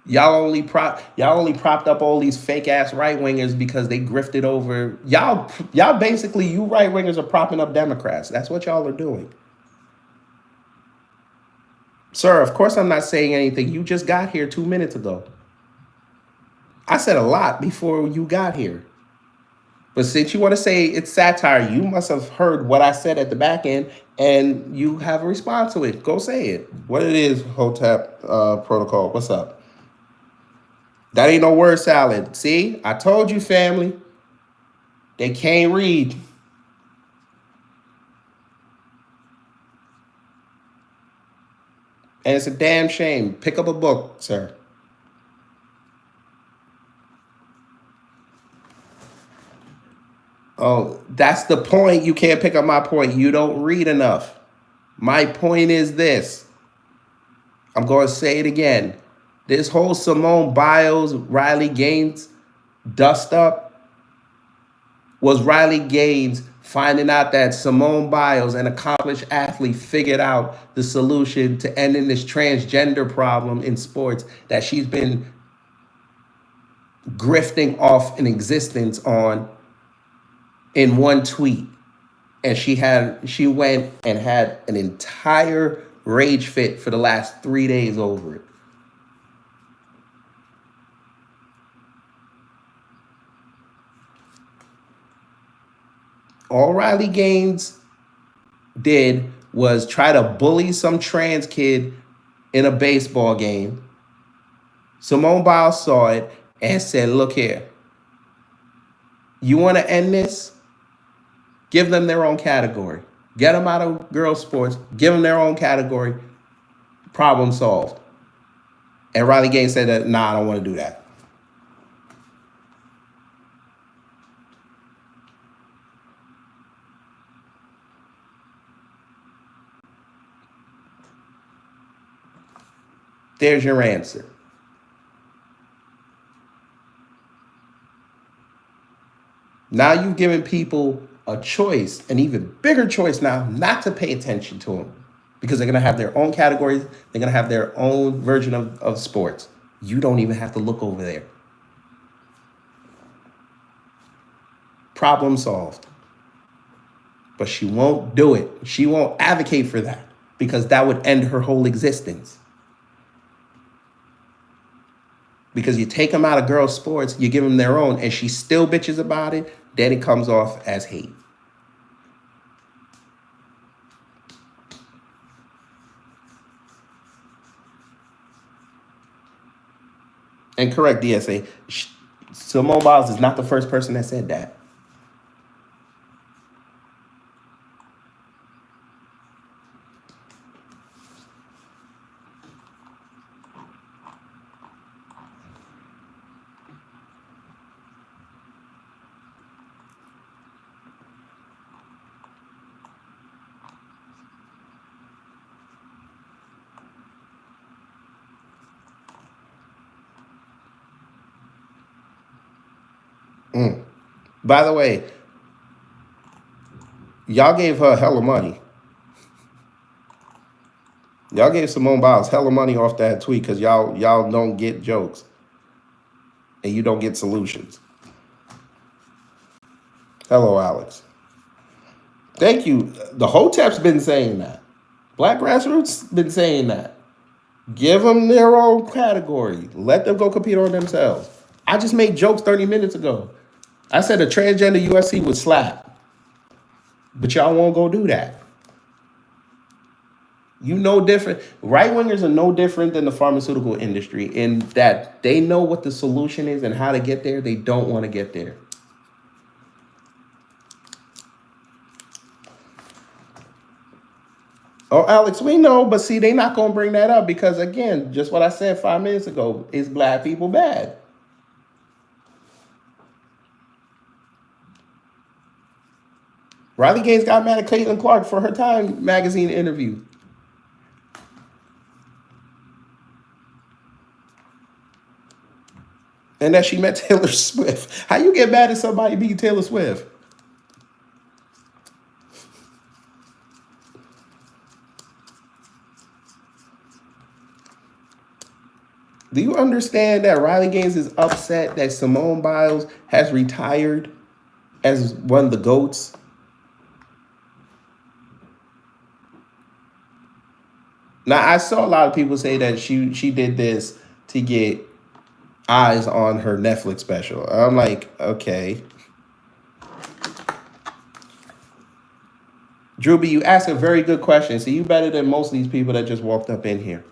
Y'all only propped up all these fake ass right wingers because they grifted over. Y'all basically, you right wingers are propping up Democrats. That's what y'all are doing. Sir, of course I'm not saying anything. You just got here 2 minutes ago. I said a lot before you got here. But since you want to say it's satire, you must have heard what I said at the back end and you have a response to it. Go say it. What it is, Hotep protocol. What's up? That ain't no word salad. See, I told you, family. They can't read. And it's a damn shame. Pick up a book, sir. Oh, that's the point. You can't pick up my point. You don't read enough. My point is this. I'm going to say it again. This whole Simone Biles, Riley Gaines dust up was Riley Gaines finding out that Simone Biles, an accomplished athlete, figured out the solution to ending this transgender problem in sports that she's been grifting off an existence on in one tweet. And she went and had an entire rage fit for the last 3 days over it. All Riley Gaines did was try to bully some trans kid in a baseball game. Simone Biles saw it and said, look here, you want to end this? Give them their own category. Get them out of girls' sports. Give them their own category. Problem solved. And Riley Gaines said that, nah, I don't want to do that. There's your answer. Now you've given people a choice, an even bigger choice now, not to pay attention to them because they're going to have their own categories. They're going to have their own version of sports. You don't even have to look over there. Problem solved. But she won't do it. She won't advocate for that because that would end her whole existence. Because you take them out of girls' sports, you give them their own, and she still bitches about it, then it comes off as hate. And correct, DSA, Simone Biles is not the first person that said that. By the way, y'all gave her hella money. Y'all gave Simone Biles hella money off that tweet because y'all don't get jokes and you don't get solutions. Hello, Alex. Thank you. The Hotep's been saying that. Black Grassroots been saying that. Give them their own category. Let them go compete on themselves. I just made jokes 30 minutes ago. I said a transgender UFC would slap. But y'all won't go do that. You know different. Right wingers are no different than the pharmaceutical industry in that they know what the solution is and how to get there. They don't want to get there. Oh, Alex, we know, but see, they not going to bring that up because, again, just what I said 5 minutes ago, is black people bad? Riley Gaines got mad at Caitlin Clark for her Time magazine interview. And that she met Taylor Swift. How you get mad at somebody being Taylor Swift? Do you understand that Riley Gaines is upset that Simone Biles has retired as one of the GOATs? Now, I saw a lot of people say that she did this to get eyes on her Netflix special. I'm like, okay. Drewby, you asked a very good question. So you better than most of these people that just walked up in here.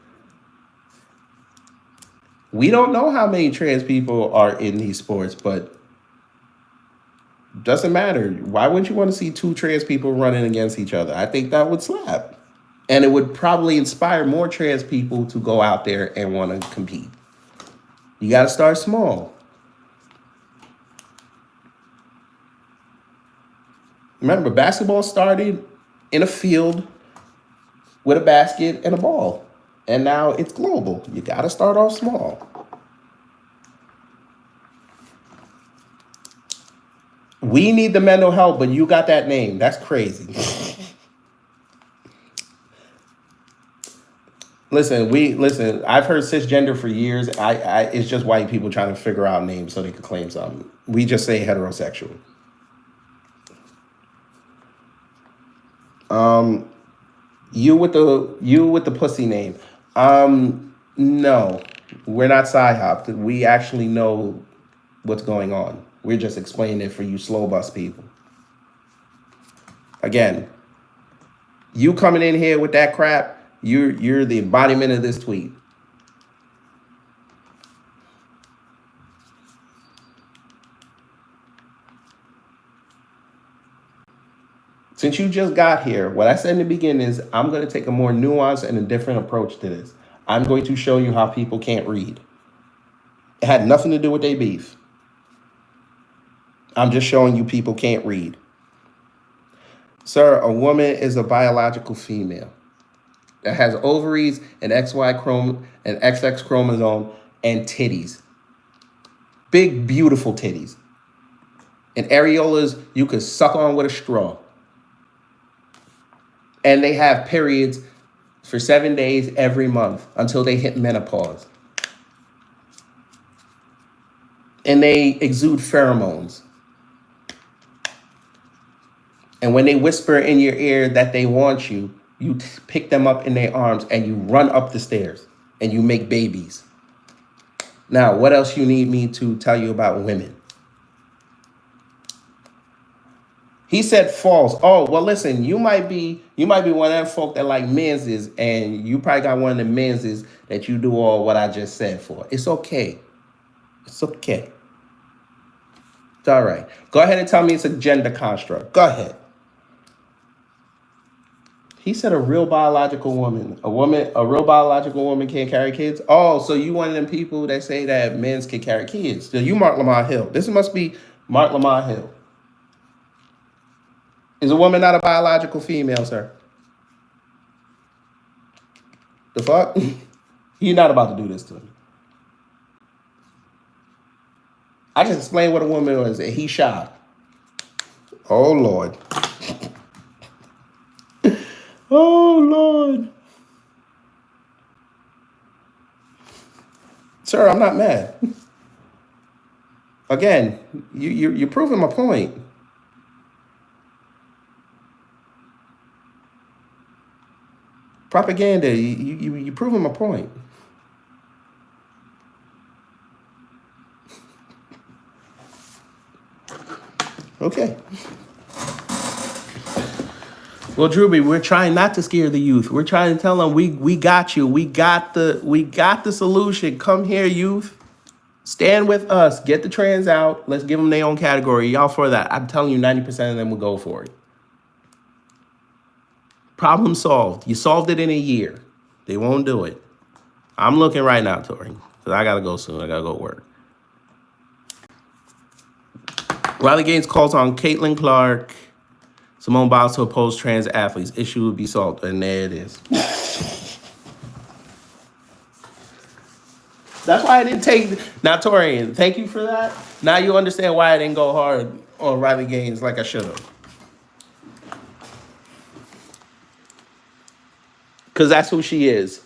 We don't know how many trans people are in these sports, but doesn't matter. Why wouldn't you want to see two trans people running against each other? I think that would slap. And it would probably inspire more trans people to go out there and want to compete. You got to start small. Remember, basketball started in a field with a basket and a ball. And now it's global. You got to start off small. We need the mental health, but you got that name. That's crazy. Listen. I've heard cisgender for years. It's just white people trying to figure out names so they could claim something. We just say heterosexual. You with the pussy name. No, we're not psy-hopped. We actually know what's going on. We're just explaining it for you slow bus people. Again, you coming in here with that crap, you're the embodiment of this tweet. Since you just got here, what I said in the beginning is I'm going to take a more nuanced and a different approach to this. I'm going to show you how people can't read. It had nothing to do with their beef. I'm just showing you people can't read. Sir, a woman is a biological female. that has ovaries, an an XX chromosome, and titties. Big, beautiful titties. And areolas you could suck on with a straw. And they have periods for 7 days every month until they hit menopause. And they exude pheromones. And when they whisper in your ear that they want you, you pick them up in their arms and you run up the stairs and you make babies. Now, what else you need me to tell you about women? He said false. Oh, well, listen, you might be one of them folk that like menses, and you probably got one of the menses that you do all what I just said for. It's okay. It's okay. It's all right. Go ahead and tell me it's a gender construct. Go ahead. He said a real biological woman. A real biological woman can't carry kids. Oh, so you one of them people that say that men can carry kids. So you Mark Lamar Hill. This must be Mark Lamar Hill. Is a woman not a biological female, sir? The fuck? You're not about to do this to me. I just explained what a woman was, and he shot. Oh, Lord. Oh, Lord. Sir, I'm not mad. Again, you're proving my point. Propaganda, you're proving my point. Okay. Well, Drewby, we're trying not to scare the youth. We're trying to tell them we got you. We got the solution. Come here, youth. Stand with us. Get the trans out. Let's give them their own category. Y'all for that. I'm telling you, 90% of them will go for it. Problem solved. You solved it in a year. They won't do it. I'm looking right now, Tori, because I got to go soon. I got to go to work. Riley Gaines calls on Caitlin Clark, Simone Biles to oppose trans athletes. Issue would be solved. And there it is. That's why I didn't take. Now, Torian, thank you for that. Now you understand why I didn't go hard on Riley Gaines like I should have. Because that's who she is.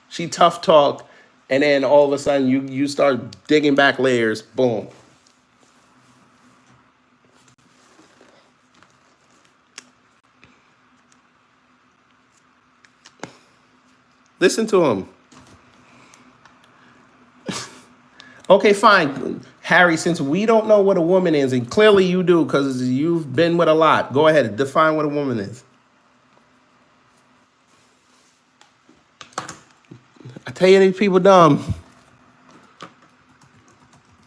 She tough talk, and then all of a sudden you start digging back layers. Boom. Listen to him. Okay, fine. Harry, since we don't know what a woman is, and clearly you do because you've been with a lot, go ahead and define what a woman is. I tell you, these people dumb.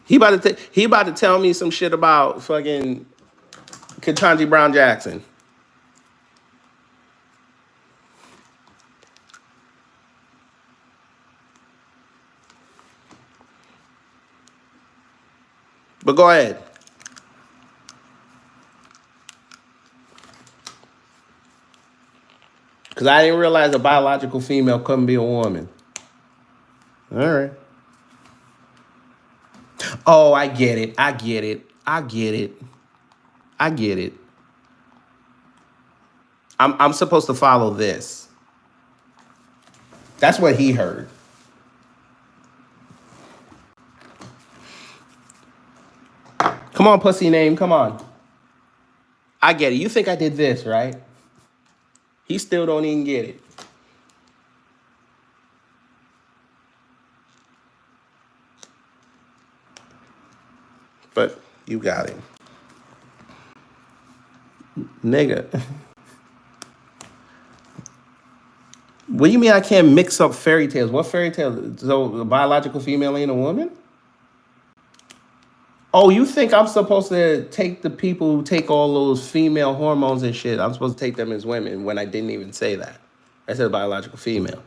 He about to tell me some shit about fucking Ketanji Brown Jackson. But go ahead. Because I didn't realize a biological female couldn't be a woman. All right. Oh, I get it. I get it. I get it. I get it. I'm supposed to follow this. That's what he heard. Come on, pussy name. Come on. I get it. You think I did this, right? He still don't even get it. But you got it. Nigga. What do you mean I can't mix up fairy tales? What fairy tale? So a biological female ain't a woman? Oh, you think I'm supposed to take the people who take all those female hormones and shit? I'm supposed to take them as women when I didn't even say that. I said biological female.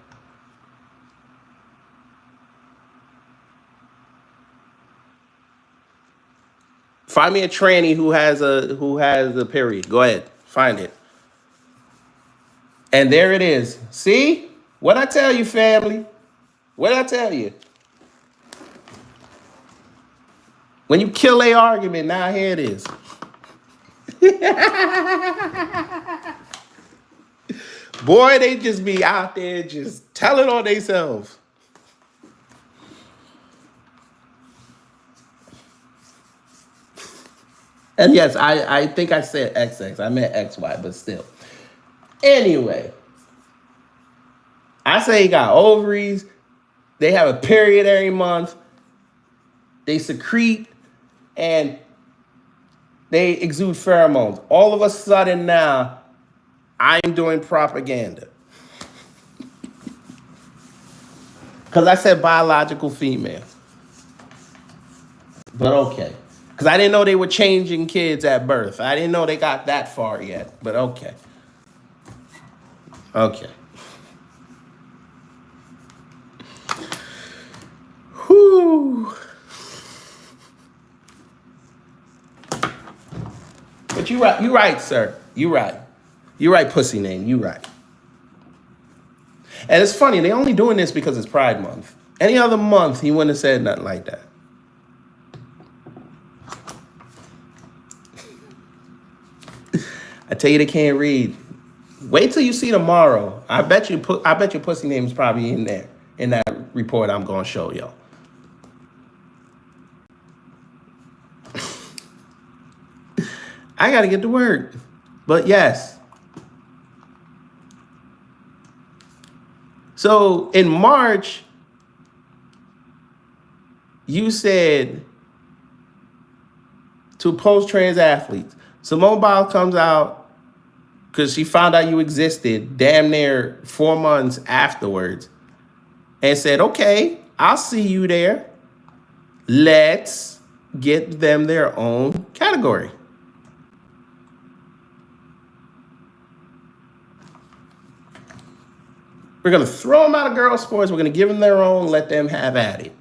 Find me a tranny who has a period. Go ahead, find it. And there it is. See? What I tell you, family? What I tell you? When you kill a argument, now here it is. Boy, they just be out there just telling on themselves. And yes, I think I said XX. I meant XY, but still. Anyway, I say he got ovaries. They have a period every month. They secrete and they exude pheromones. All of a sudden now, I'm doing propaganda. Because I said biological female. But okay. Because I didn't know they were changing kids at birth. I didn't know they got that far yet. But okay. Okay. Whew. But you right, sir. You right, pussy name. You right. And it's funny, they only doing this because it's Pride Month. Any other month, he wouldn't have said nothing like that. I tell you, they can't read. Wait till you see tomorrow. I bet your pussy name is probably in there in that report I'm gonna show y'all. I gotta get to work, but yes. So in March, you said to oppose trans athletes. Simone Biles comes out because she found out you existed damn near 4 months afterwards and said, okay, I'll see you there. Let's get them their own category. We're going to throw them out of girls' sports. We're going to give them their own, let them have at it.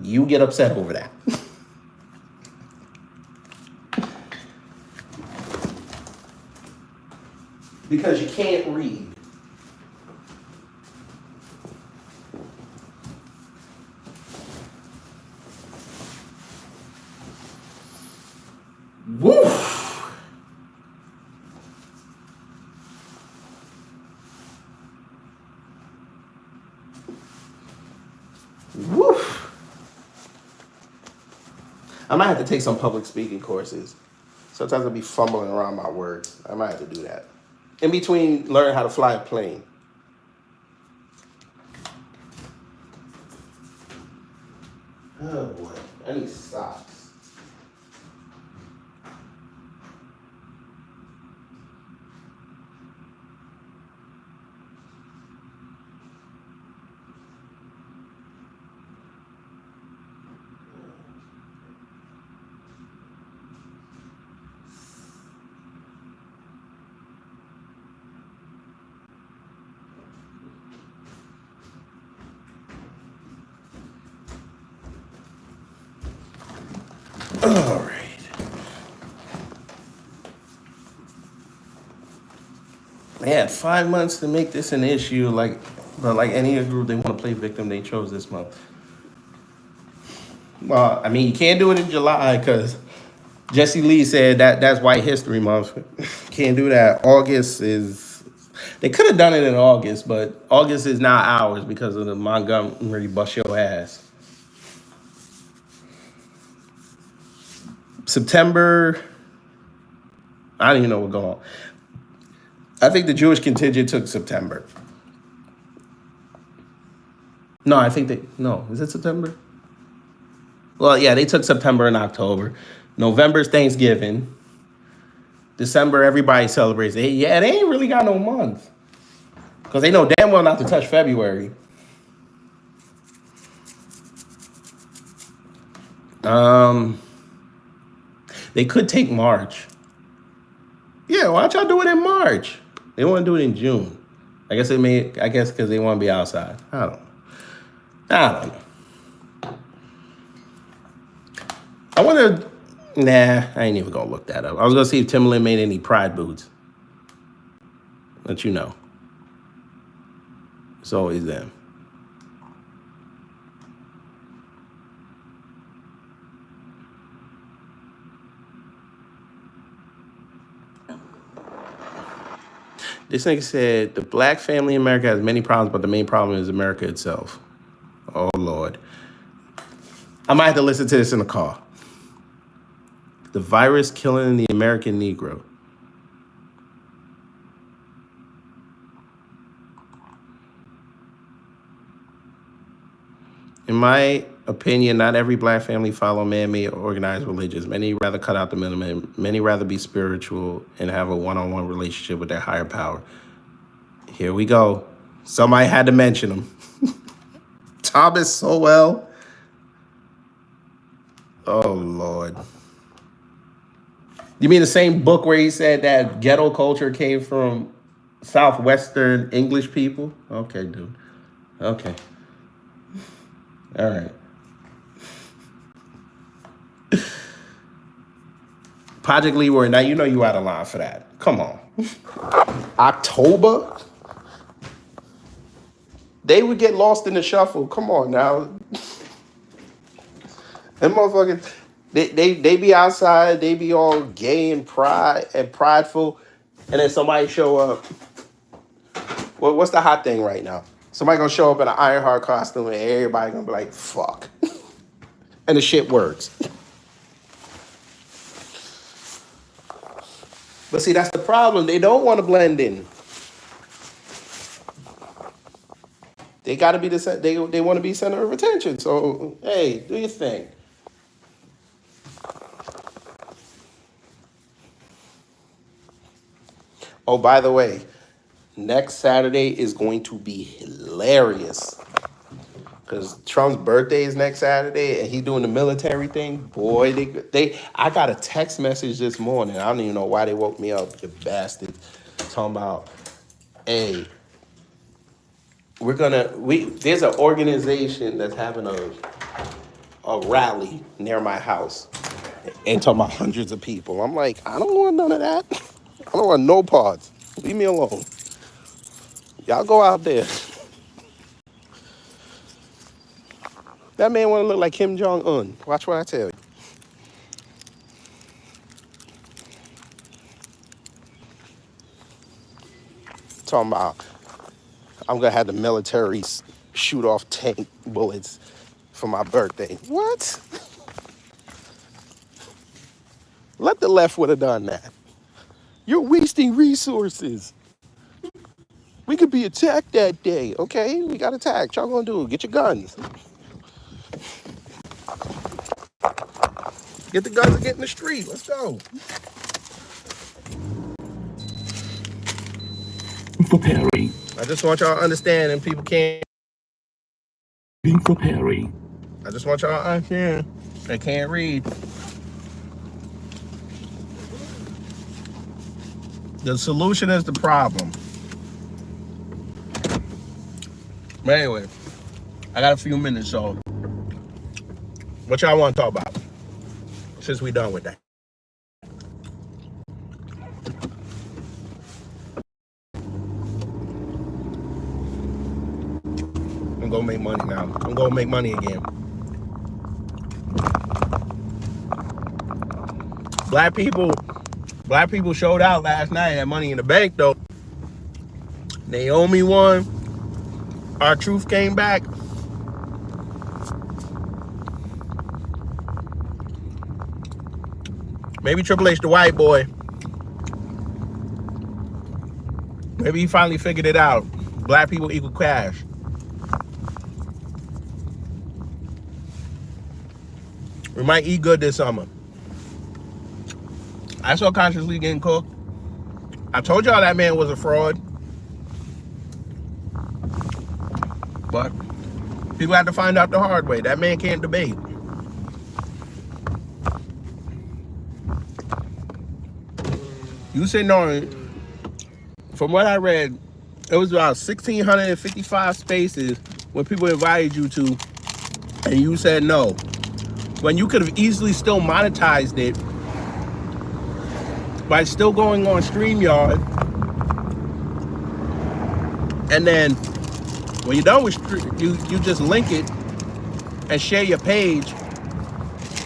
You get upset over that. Because you can't read. Woof. Woof. I might have to take some public speaking courses. Sometimes I'll be fumbling around my words. I might have to do that. In between, learn how to fly a plane. Oh boy, I need socks. All right. They had 5 months to make this an issue, but like any group, they want to play victim. They chose this month. Well, I mean, you can't do it in July because Jesse Lee said that's White History Month. Can't do that. August is. They could have done it in August, but August is now ours because of the Montgomery bust your ass. September, I don't even know what's going on. I think the Jewish contingent took September. No, is it September? Well, yeah, they took September and October. November's Thanksgiving. December, everybody celebrates. They ain't really got no month. Because they know damn well not to touch February. They could take March. Yeah, why don't y'all do it in March? They want to do it in June. I guess because they want to be outside. I don't know. I wonder. Nah, I ain't even gonna look that up. I was gonna see if Timberland made any Pride boots. Let you know. It's always them. This nigga said the black family in America has many problems, but the main problem is America itself. Oh Lord. I might have to listen to this in the car. The virus killing the American Negro. In my opinion, not every black family follow man-made organized religions. Many rather cut out the middleman. Many rather be spiritual and have a one-on-one relationship with their higher power. Here we go. Somebody had to mention him. Thomas Sowell. Oh, Lord. You mean the same book where he said that ghetto culture came from Southwestern English people? Okay, dude. Okay. All right. Project Leroy, now you know you out of line for that. Come on. October? They would get lost in the shuffle. Come on now. Them motherfuckers, they be outside, they be all gay and prideful, and then somebody show up. What's the hot thing right now? Somebody gonna show up in an Ironheart costume and everybody gonna be like, fuck. And the shit works. But see, that's the problem. They don't want to blend in. They gotta be they want to be center of attention. So hey, do your thing. Oh, by the way, next Saturday is going to be hilarious. Because Trump's birthday is next Saturday and he's doing the military thing. Boy, I got a text message this morning. I don't even know why they woke me up, you bastards. Talking about, hey, there's an organization that's having a rally near my house. And talking about hundreds of people. I'm like, I don't want none of that. I don't want no parts. Leave me alone. Y'all go out there. That man want to look like Kim Jong-un. Watch what I tell you. Talking about, I'm going to have the military shoot off tank bullets for my birthday. What? Let the left would have done that. You're wasting resources. We could be attacked that day, okay? We got attacked. Y'all gonna do? Get your guns. Get the guns and get in the street. Let's go. For Perry. I just want y'all to understand, and people can't. For Perry. I just want y'all to understand. They can't read. The solution is the problem. But anyway, I got a few minutes, so what y'all want to talk about since we done with that? I'm gonna make money now. I'm gonna make money again. Black people showed out last night at Money in the Bank, though. Naomi won. Our truth came back. Maybe Triple H, the white boy. Maybe he finally figured it out. Black people equal cash. We might eat good this summer. I saw Consciously getting cooked. I told y'all that man was a fraud. But people have to find out the hard way. That man can't debate. You sitting on, from what I read, it was about 1,655 spaces when people invited you to, and you said no. When you could have easily still monetized it by still going on StreamYard, and then, When you're done with you just link it and share your page,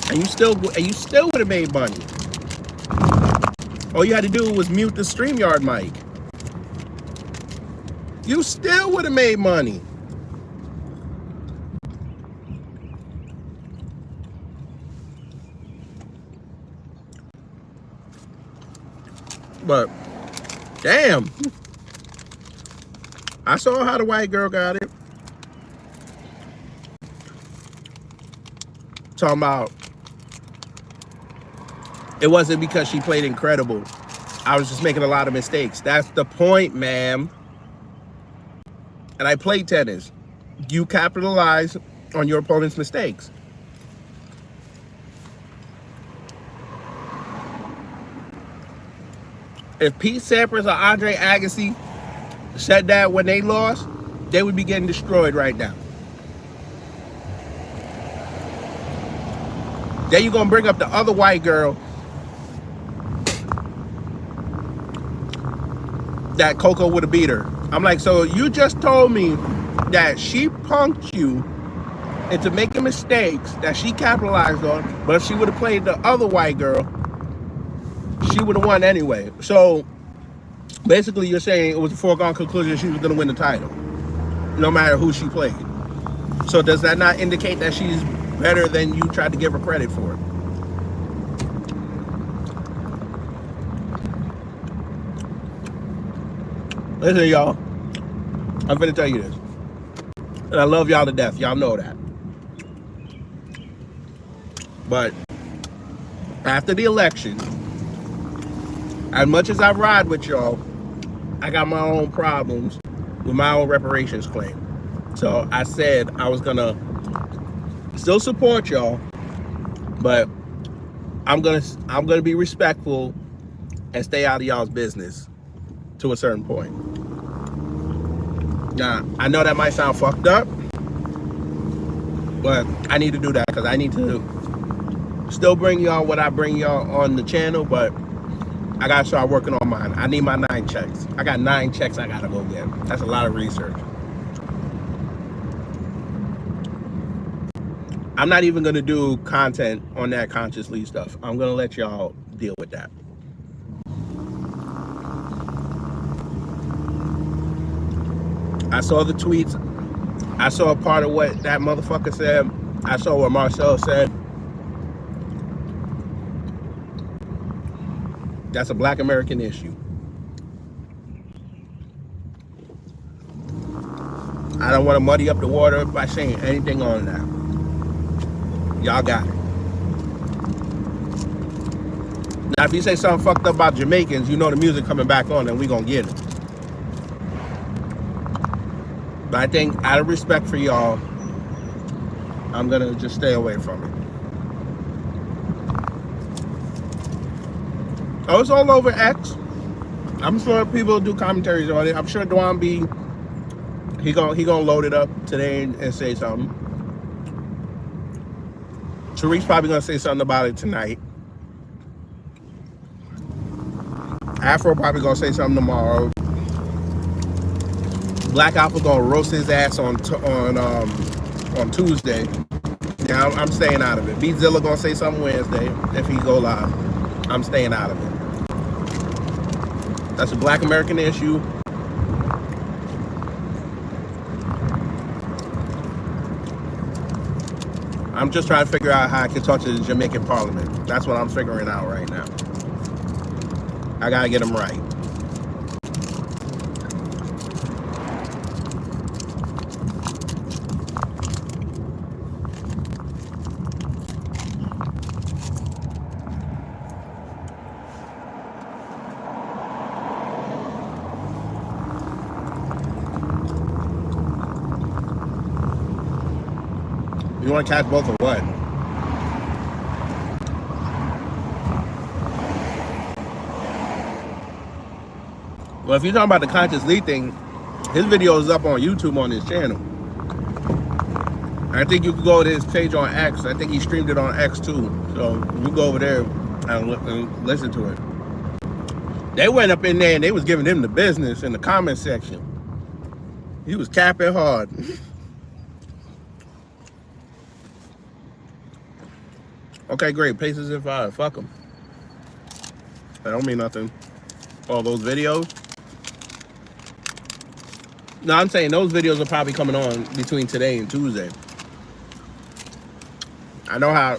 and you still would have made money. All you had to do was mute the StreamYard mic. You still would have made money. But damn, I saw how the white girl got it. Talking about it wasn't because she played incredible. I was just making a lot of mistakes. That's the point, ma'am. And I played tennis. You capitalize on your opponent's mistakes. If Pete Sampras or Andre Agassi said that when they lost, they would be getting destroyed right now. Then you're going to bring up the other white girl that Coco would have beat her. I'm like, so you just told me that she punked you into making mistakes that she capitalized on, but if she would have played the other white girl, she would have won anyway. So basically you're saying it was a foregone conclusion she was going to win the title, no matter who she played. So does that not indicate that she's better than you tried to give her credit for? Listen, y'all, I'm finna tell you this. And I love y'all to death. Y'all know that. But after the election, as much as I ride with y'all, I got my own problems with my own reparations claim. So I said I was gonna still support y'all, but I'm gonna be respectful and stay out of y'all's business to a certain point. Now, I know that might sound fucked up, but I need to do that because I need to still bring y'all what I bring y'all on the channel, but I gotta start working on mine. I need my 9 checks. I got 9 checks I gotta go get. That's a lot of research. I'm not even gonna do content on that consciously stuff. I'm gonna let y'all deal with that. I saw the tweets. I saw a part of what that motherfucker said. I saw what Marcel said. That's a Black American issue. I don't want to muddy up the water by saying anything on that. Y'all got it. Now, if you say something fucked up about Jamaicans, you know the music coming back on and we gonna get it. But I think out of respect for y'all, I'm gonna just stay away from it. Oh, it's all over X. I'm sure people do commentaries on it. I'm sure Dwan B, he gonna load it up today and say something. Tariq's probably gonna say something about it tonight. Afro probably gonna say something tomorrow. Black Apple gonna roast his ass on Tuesday. Yeah, I'm staying out of it. Beatzilla gonna say something Wednesday if he go live. I'm staying out of it. That's a Black American issue. I'm just trying to figure out how I can talk to the Jamaican Parliament. That's what I'm figuring out right now. I gotta get them right. You want to catch both of what? Well, if you're talking about the Conscious Lee thing, his video is up on YouTube on his channel. I think you can go to his page on X. I think he streamed it on X too. So you go over there and listen to it. They went up in there and they was giving him the business in the comment section. He was capping hard. Okay, great. Pacers in 5. Fuck them. That don't mean nothing. All those videos. No, I'm saying those videos are probably coming on between today and Tuesday. I know how.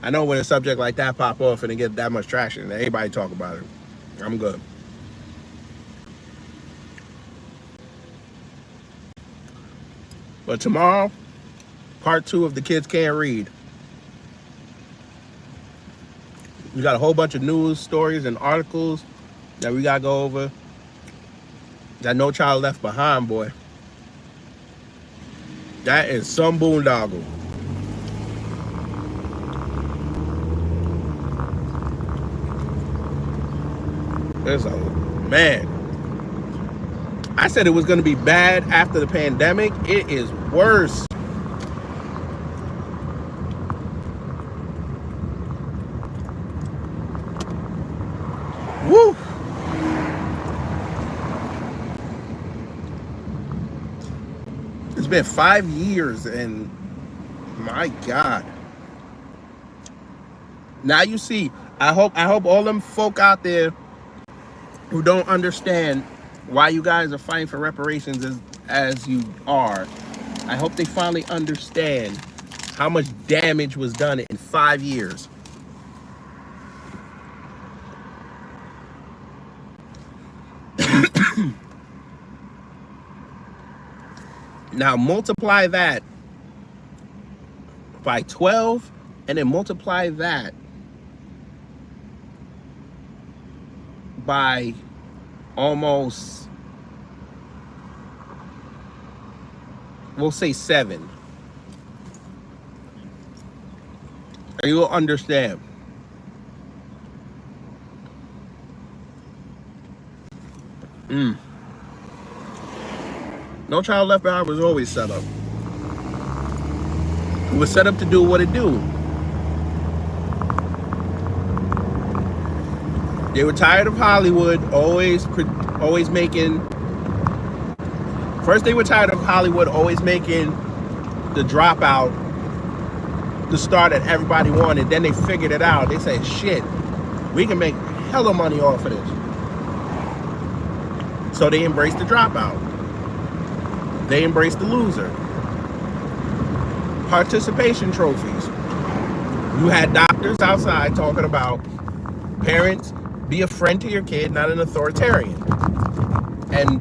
I know when a subject like that pop off and it get that much traction, everybody talk about it. I'm good. But tomorrow, part 2 of The Kids Can't Read. We got a whole bunch of news stories and articles that we gotta go over. That No Child Left Behind, boy. That is some boondoggle. It's a man. I said it was gonna be bad after the pandemic. It is worse. Woo! It's been 5 years and my God. Now you see, I hope all them folk out there who don't understand why you guys are fighting for reparations as you are, I hope they finally understand how much damage was done in 5 years. Now multiply that by 12 and then multiply that by almost, we'll say 7. And you'll understand. No Child Left Behind was always set up. It was set up to do what it do. They were tired of Hollywood always making. First, they were tired of Hollywood always making the Dropout the star that everybody wanted. Then they figured it out. They said, "Shit, we can make hella money off of this." So they embraced the Dropout. They embraced the Loser. Participation trophies. You had doctors outside talking about parents, be a friend to your kid, not an authoritarian. And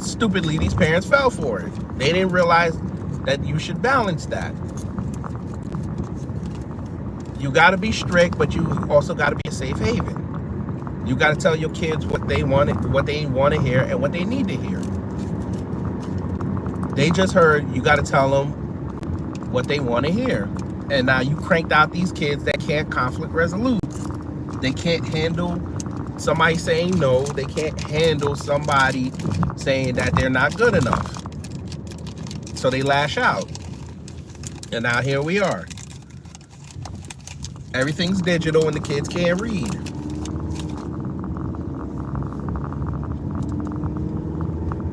stupidly, these parents fell for it. They didn't realize that you should balance that. You got to be strict, but you also got to be a safe haven. You got to tell your kids what they want to hear, and what they need to hear. They just heard you got to tell them what they want to hear. And now you cranked out these kids that can't conflict resolute. They can't handle somebody saying no. They can't handle somebody saying that they're not good enough. So they lash out. And now here we are. Everything's digital and the kids can't read.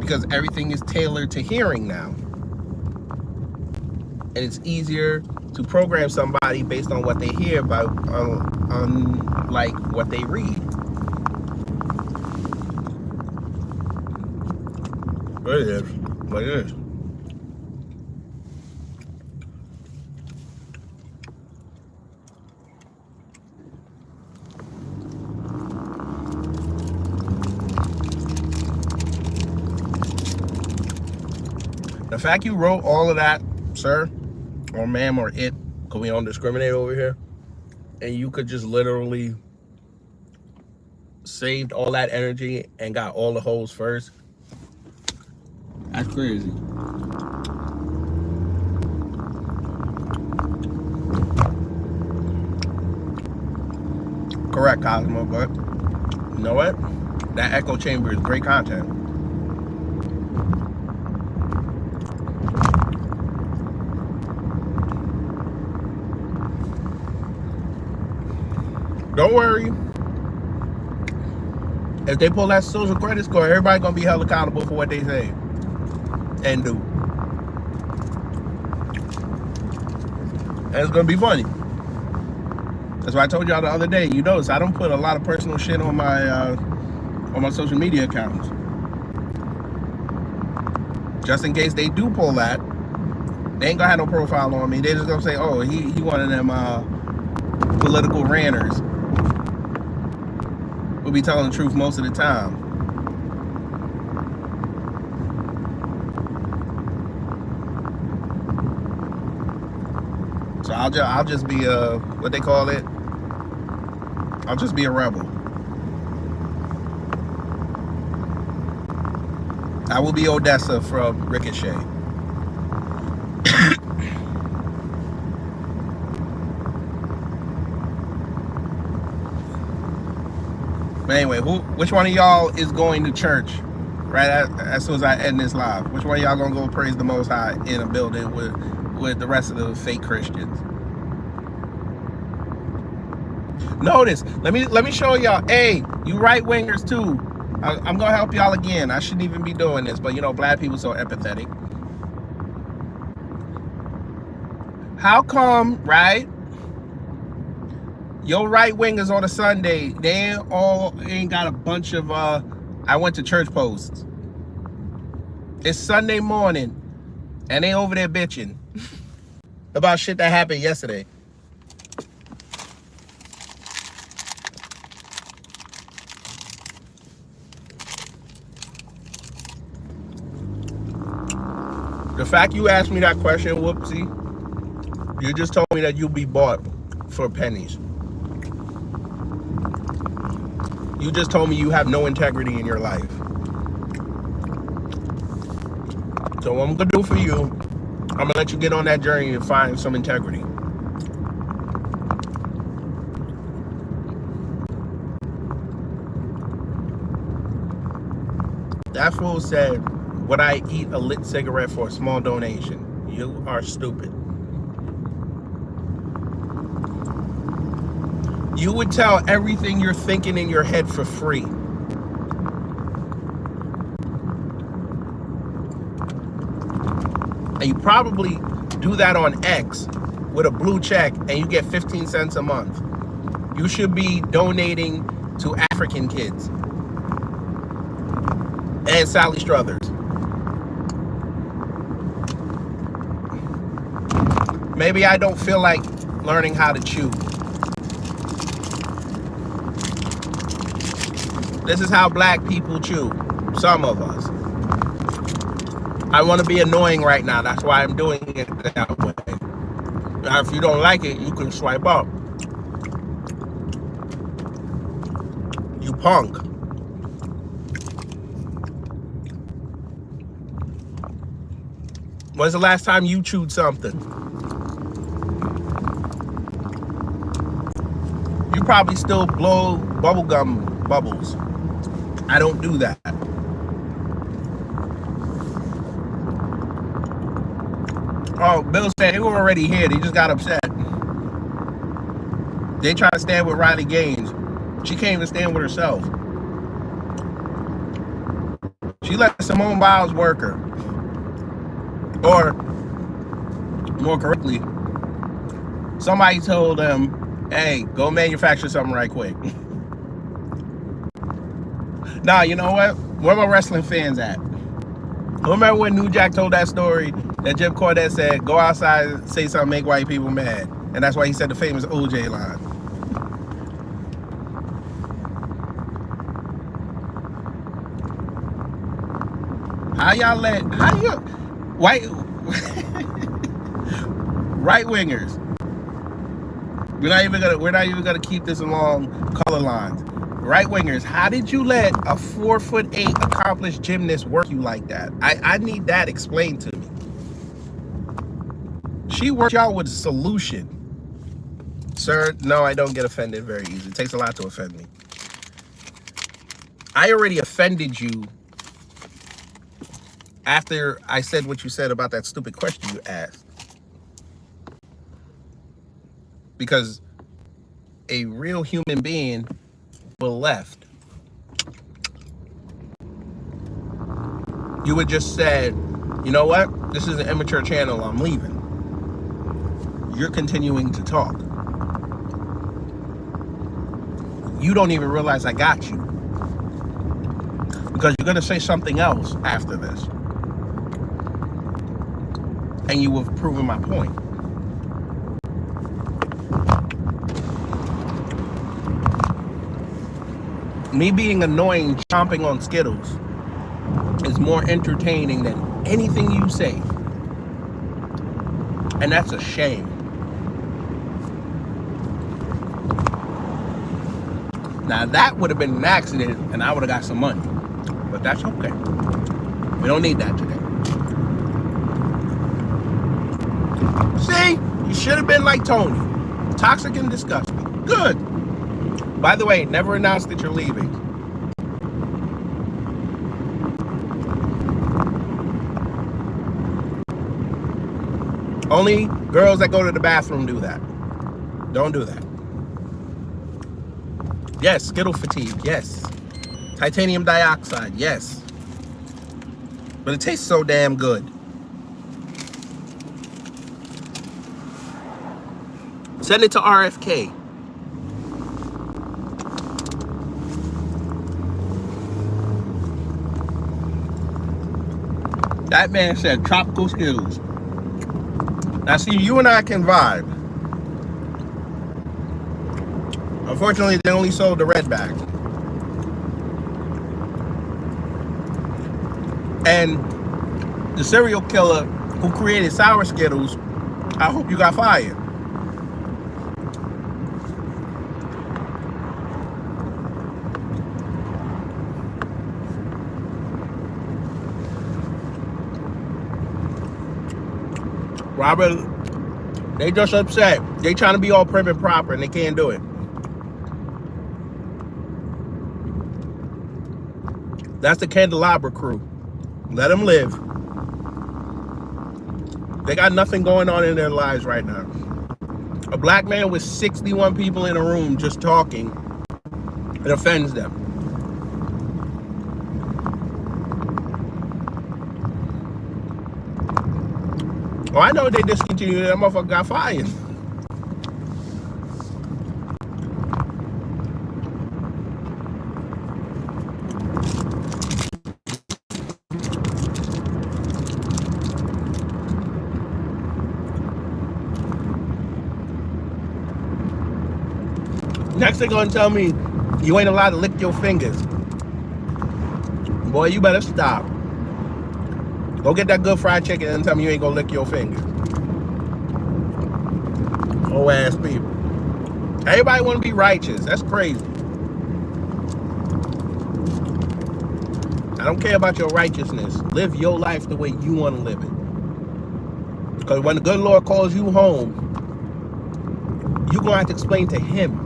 Because everything is tailored to hearing now. And it's easier to program somebody based on what they hear by like what they read. But it is what it is. The fact you wrote all of that, sir, or ma'am, or it, because we don't discriminate over here, and you could just literally saved all that energy and got all the hoes first, that's crazy. Correct, Cosmo, but you know what? That echo chamber is great content. Don't worry. If they pull that social credit score, everybody gonna be held accountable for what they say. and do. And it's gonna be funny. That's why I told y'all the other day. You notice I don't put a lot of personal shit on my social media accounts, just in case they do pull that. They ain't gonna have no profile on me. They just gonna say, "Oh, he one of them political ranters who be telling the truth most of the time." So I'll just be what they call it. I'll just be a rebel. I will be Odessa from Ricochet. But anyway, which one of y'all is going to church right as soon as I end this live? Which one of y'all gonna go praise the Most High in a building with the rest of the fake Christians? Notice, let me show y'all. Hey, you right wingers too. I'm gonna help y'all again. I shouldn't even be doing this, but you know, black people so empathetic. How come, right? Your right wingers on a Sunday, they ain't got a bunch of I went to church posts. It's Sunday morning, and they over there bitching about shit that happened yesterday. The fact you asked me that question, whoopsie, you just told me that you'll be bought for pennies. You just told me you have no integrity in your life. So what I'm gonna do for you, I'm gonna let you get on that journey to find some integrity. That fool said, would I eat a lit cigarette for a small donation? You are stupid. You would tell everything you're thinking in your head for free. And you probably do that on X with a blue check and you get 15 cents a month. You should be donating to African kids and Sally Struthers. Maybe I don't feel like learning how to chew. This is how black people chew. Some of us. I want to be annoying right now. That's why I'm doing it that way. Now, if you don't like it, you can swipe up. You punk. When's the last time you chewed something? You probably still blow bubblegum bubbles. I don't do that. Oh, Bill said they were already here. They just got upset. They tried to stand with Riley Gaines. She can't even stand with herself. She let Simone Biles work her. Or, more correctly, somebody told them, hey, go manufacture something right quick. Nah, you know what? Where my wrestling fans at? Remember when New Jack told that story that Jim Cornette said, go outside and say something, make white people mad. And that's why he said the famous OJ line. White, right wingers. We're not even gonna keep this along color lines. Right wingers, how did you let a 4'8" accomplished gymnast work you like that? I need that explained to me. She worked y'all with a solution. Sir, no, I don't get offended very easily. It takes a lot to offend me. I already offended you after I said what you said about that stupid question you asked. Because a real human being will left. You would just said, You know what? This is an immature channel. I'm leaving. You're continuing to talk. You don't even realize I got you. Because you're going to say something else after this. And you have proven my point. Me being annoying, chomping on Skittles is more entertaining than anything you say. And that's a shame. Now that would have been an accident and I would have got some money. But that's okay. We don't need that today. See? You should have been like Tony. Toxic and disgusting. Good. By the way, never announce that you're leaving. Only girls that go to the bathroom do that. Don't do that. Yes, Skittle fatigue, yes. Titanium dioxide, yes. But it tastes so damn good. Send it to RFK. That man said tropical Skittles. Now see, you and I can vibe. Unfortunately, they only sold the red bag. And the serial killer who created sour Skittles, I hope you got fired. Robert, they just upset. They trying to be all prim and proper and they can't do it. That's the Candelabra crew. Let them live. They got nothing going on in their lives right now. A black man with 61 people in a room just talking, it offends them. Oh, I know they discontinued it. That motherfucker got fired. Next they're gonna tell me you ain't allowed to lick your fingers. Boy, you better stop. Go get that good fried chicken and tell me you ain't gonna lick your fingers. Oh ass people. Everybody wanna be righteous. That's crazy. I don't care about your righteousness. Live your life the way you want to live it. Because when the good Lord calls you home, you're going to have to explain to him.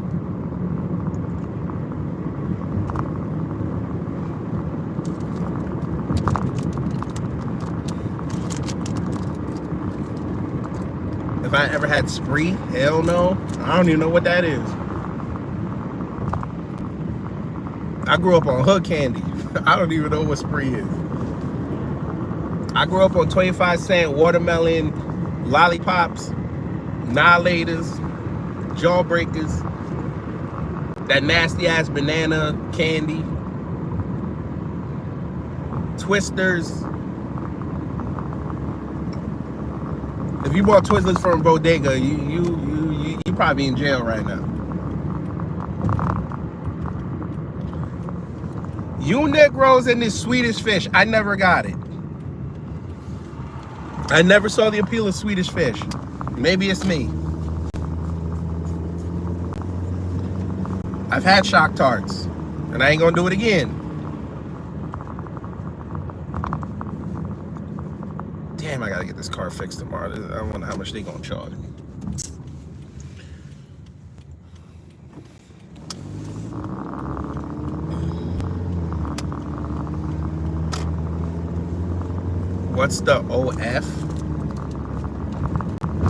If I ever had Spree, hell no. I don't even know what that is. I grew up on hood candy. I don't even know what Spree is. I grew up on 25-cent watermelon lollipops, Annihilators, Jawbreakers, that nasty ass banana candy, Twisters. If you bought Twizzlers from Bodega, you probably in jail right now. You Negroes and this Swedish fish, I never got it. I never saw the appeal of Swedish fish. Maybe it's me. I've had Shock Tarts, and I ain't gonna do it again. Damn, I gotta get this car fixed tomorrow. I wonder how much they gonna charge me. What's the OF?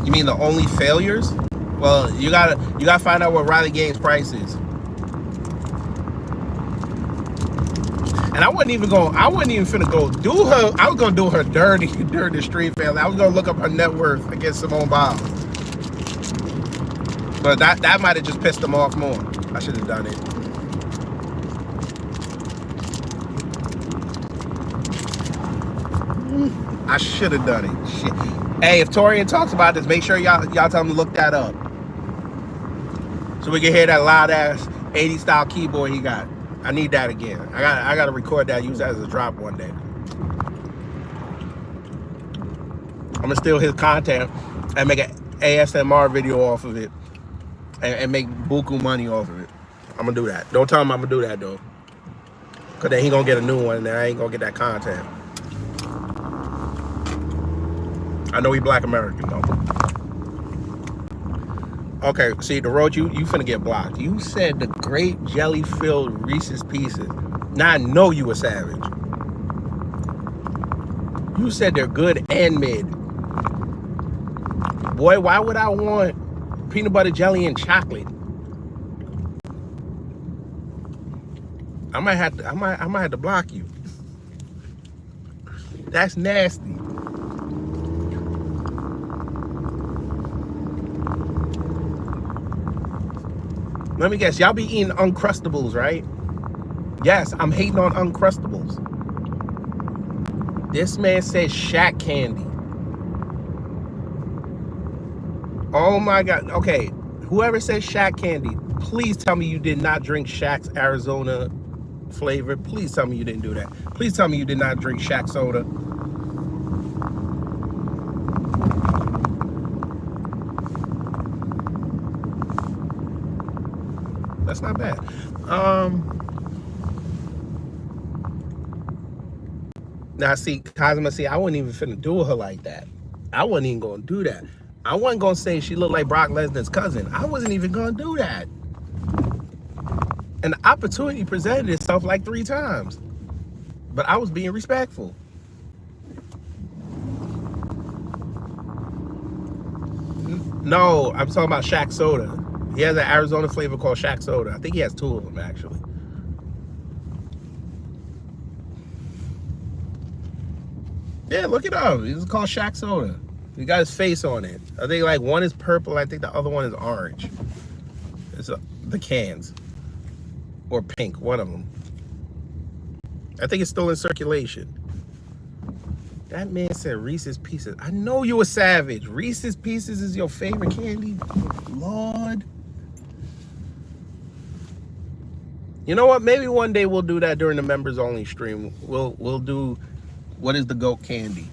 You mean the only failures? Well, you gotta find out what Riley Gaines' price is. And I wasn't even finna go do her. I was gonna do her dirty during the street family. I was gonna look up her net worth against Simone Biles. But that might have just pissed them off more. I should have done it. I should have done it. Shit. Hey, if Torian talks about this, make sure y'all tell him to look that up. So we can hear that loud ass 80s style keyboard he got. I need that again. I gotta record that, use that as a drop one day. I'm gonna steal his content and make an ASMR video off of it and make buku money off of it. I'm gonna do that. Don't tell him I'm gonna do that though. Cause then he gonna get a new one and then I ain't gonna get that content. I know he Black American though. Okay, see the road you finna get blocked. You said the grape jelly filled Reese's Pieces. Now I know you a savage. You said they're good and mid. Boy, why would I want peanut butter jelly and chocolate? I might have to block you. That's nasty. Let me guess, y'all be eating Uncrustables, right? Yes, I'm hating on Uncrustables. This man says Shack candy. Oh my God. Okay, whoever says Shack candy, please tell me you did not drink Shack's Arizona flavor. Please tell me you didn't do that. Please tell me you did not drink Shack soda. That's not bad. Now see, Cosmo, see, I wasn't even finna do her like that. I wasn't even gonna do that. I wasn't gonna say she looked like Brock Lesnar's cousin. I wasn't even gonna do that. And the opportunity presented itself like 3 times. But I was being respectful. No, I'm talking about Shack soda. He has an Arizona flavor called Shack soda. I think he has 2 of them actually. Yeah, look it up. It's called Shack soda. He got his face on it. I think like one is purple. I think the other one is orange. It's the cans. Or pink, one of them. I think it's still in circulation. That man said Reese's Pieces. I know you a savage. Reese's Pieces is your favorite candy? Lord. You know what? Maybe one day we'll do that during the members only stream. We'll do what is the GOAT candy.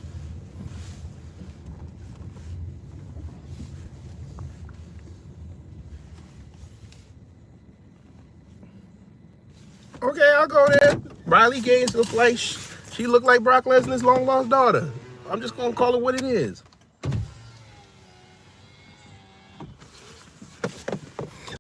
Okay, I'll go there. Riley Gaines looked like she looked like Brock Lesnar's long lost daughter. I'm just gonna call it what it is.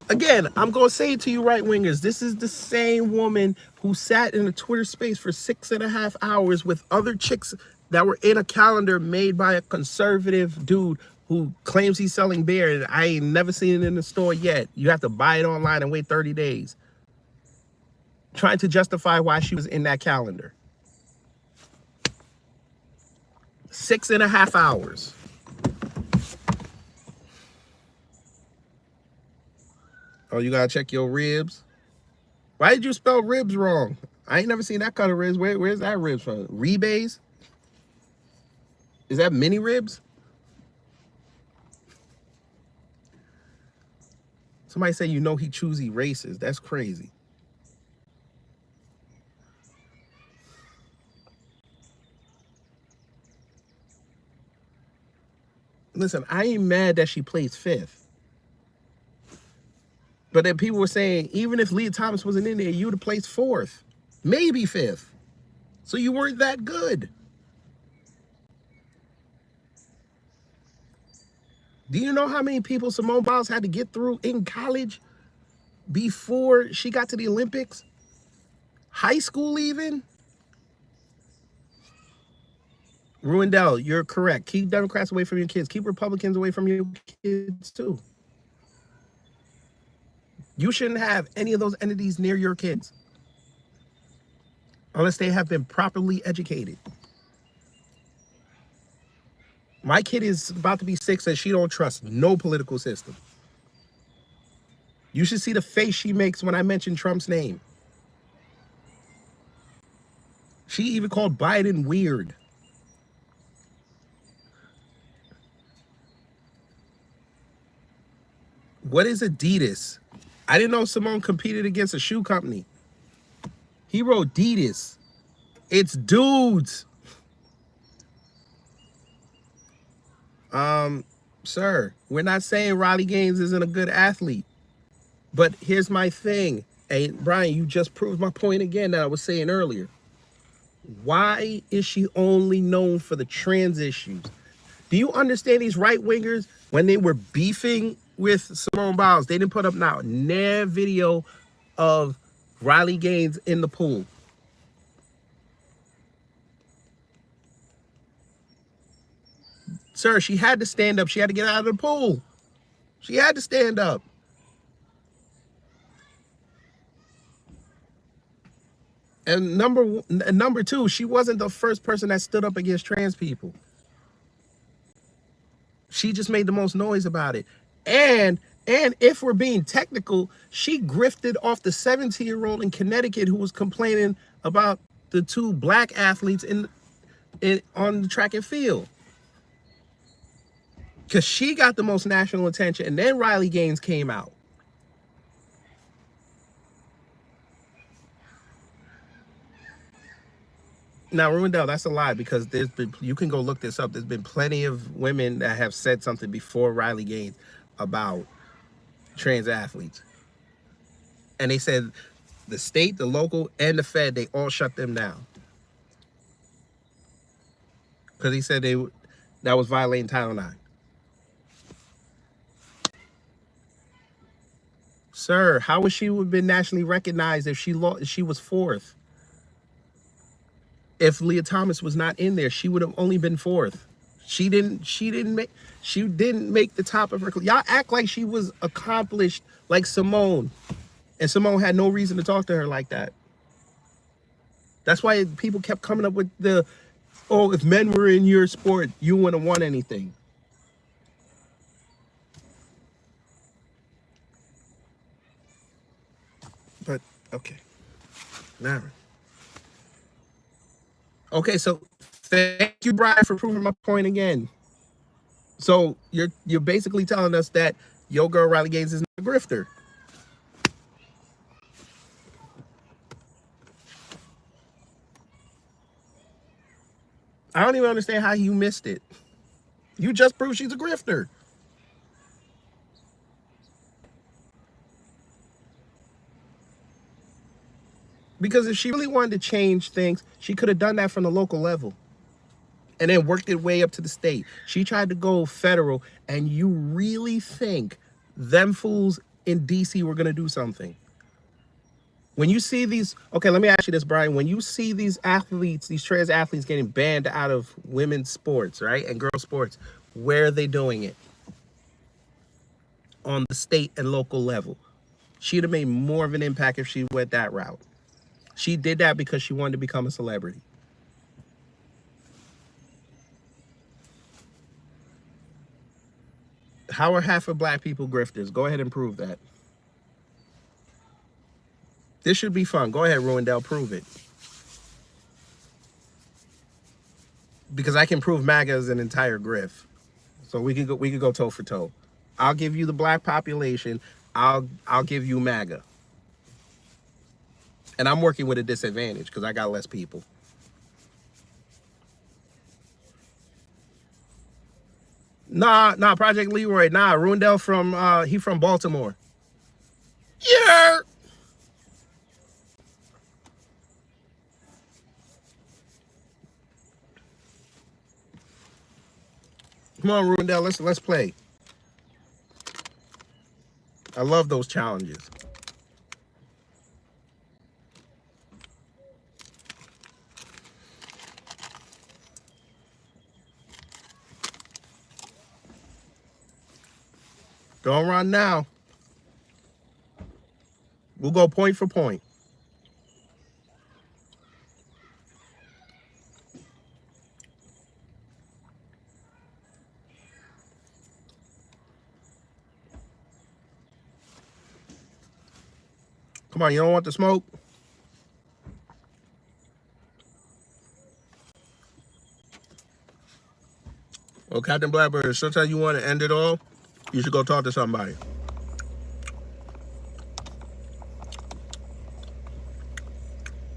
Again, I'm gonna say it to you, right wingers. This is the same woman who sat in a Twitter space for 6.5 hours with other chicks that were in a calendar made by a conservative dude who claims he's selling beer, and I ain't never seen it in the store yet. You have to buy it online and wait 30 days. Trying to justify why she was in that calendar. 6.5 hours. Oh, you gotta check your ribs. Why did you spell ribs wrong? I ain't never seen that kind of ribs. Where's that ribs from? Rebays? Is that mini ribs? Somebody say you know he choosy races. That's crazy. Listen, I ain't mad that she plays 5th. But then people were saying, even if Leah Thomas wasn't in there, you would have placed 4th. Maybe 5th. So you weren't that good. Do you know how many people Simone Biles had to get through in college before she got to the Olympics? High school even? Ruindell, you're correct. Keep Democrats away from your kids. Keep Republicans away from your kids too. You shouldn't have any of those entities near your kids. unless they have been properly educated. My kid is about to be 6 and she don't trust no political system. You should see the face she makes when I mention Trump's name. She even called Biden weird. What is Adidas? I didn't know Simone competed against a shoe company. He wrote Adidas. It's dudes. Sir, we're not saying Riley Gaines isn't a good athlete. But here's my thing. Hey, Brian, you just proved my point again that I was saying earlier. Why is she only known for the trans issues? Do you understand these right wingers, when they were beefing with Simone Biles, they didn't put up now near video of Riley Gaines in the pool. Sir, she had to stand up. She had to get out of the pool. She had to stand up. And number two, she wasn't the first person that stood up against trans people. She just made the most noise about it. And if we're being technical, she grifted off the 17-year-old in Connecticut who was complaining about the 2 black athletes on the track and field. Because she got the most national attention, and then Riley Gaines came out. Now, Ruindell, that's a lie, because you can go look this up. There's been plenty of women that have said something before Riley Gaines about trans athletes. And they said the state, the local, and the Fed, they all shut them down. Because he said that was violating Title IX. Sir, how would she have been nationally recognized if she was 4th? If Leah Thomas was not in there, she would have only been 4th. She didn't make the top of her. Y'all act like she was accomplished like Simone. And Simone had no reason to talk to her like that. That's why people kept coming up with if men were in your sport, you wouldn't have won anything. But, okay. Now. Okay, so thank you, Brian, for proving my point again. So you're basically telling us that your girl Riley Gaines is not a grifter. I don't even understand how you missed it. You just proved she's a grifter. Because if she really wanted to change things, she could have done that from the local level and then worked it way up to the state. She tried to go federal, and you really think them fools in DC were going to do something? When you see these, okay, let me ask you this, Brian. When you see these athletes, these trans athletes getting banned out of women's sports, right, and girls' sports, where are they doing it? On the state and local level. She'd have made more of an impact if she went that route. She did that because she wanted to become a celebrity. How are half of black people grifters? Go ahead and prove that. This should be fun. Go ahead, Ruindell, prove it. Because I can prove MAGA is an entire grift. So we could go toe for toe. I'll give you the black population. I'll give you MAGA. And I'm working with a disadvantage because I got less people. Nah, Project Leroy. Nah, Ruindell he from Baltimore. Yeah. Come on, Ruindell, let's play. I love those challenges. Don't run now. We'll go point for point. Come on, you don't want the smoke? Well, Captain Blackbird, sometimes you want to end it all, you should go talk to somebody.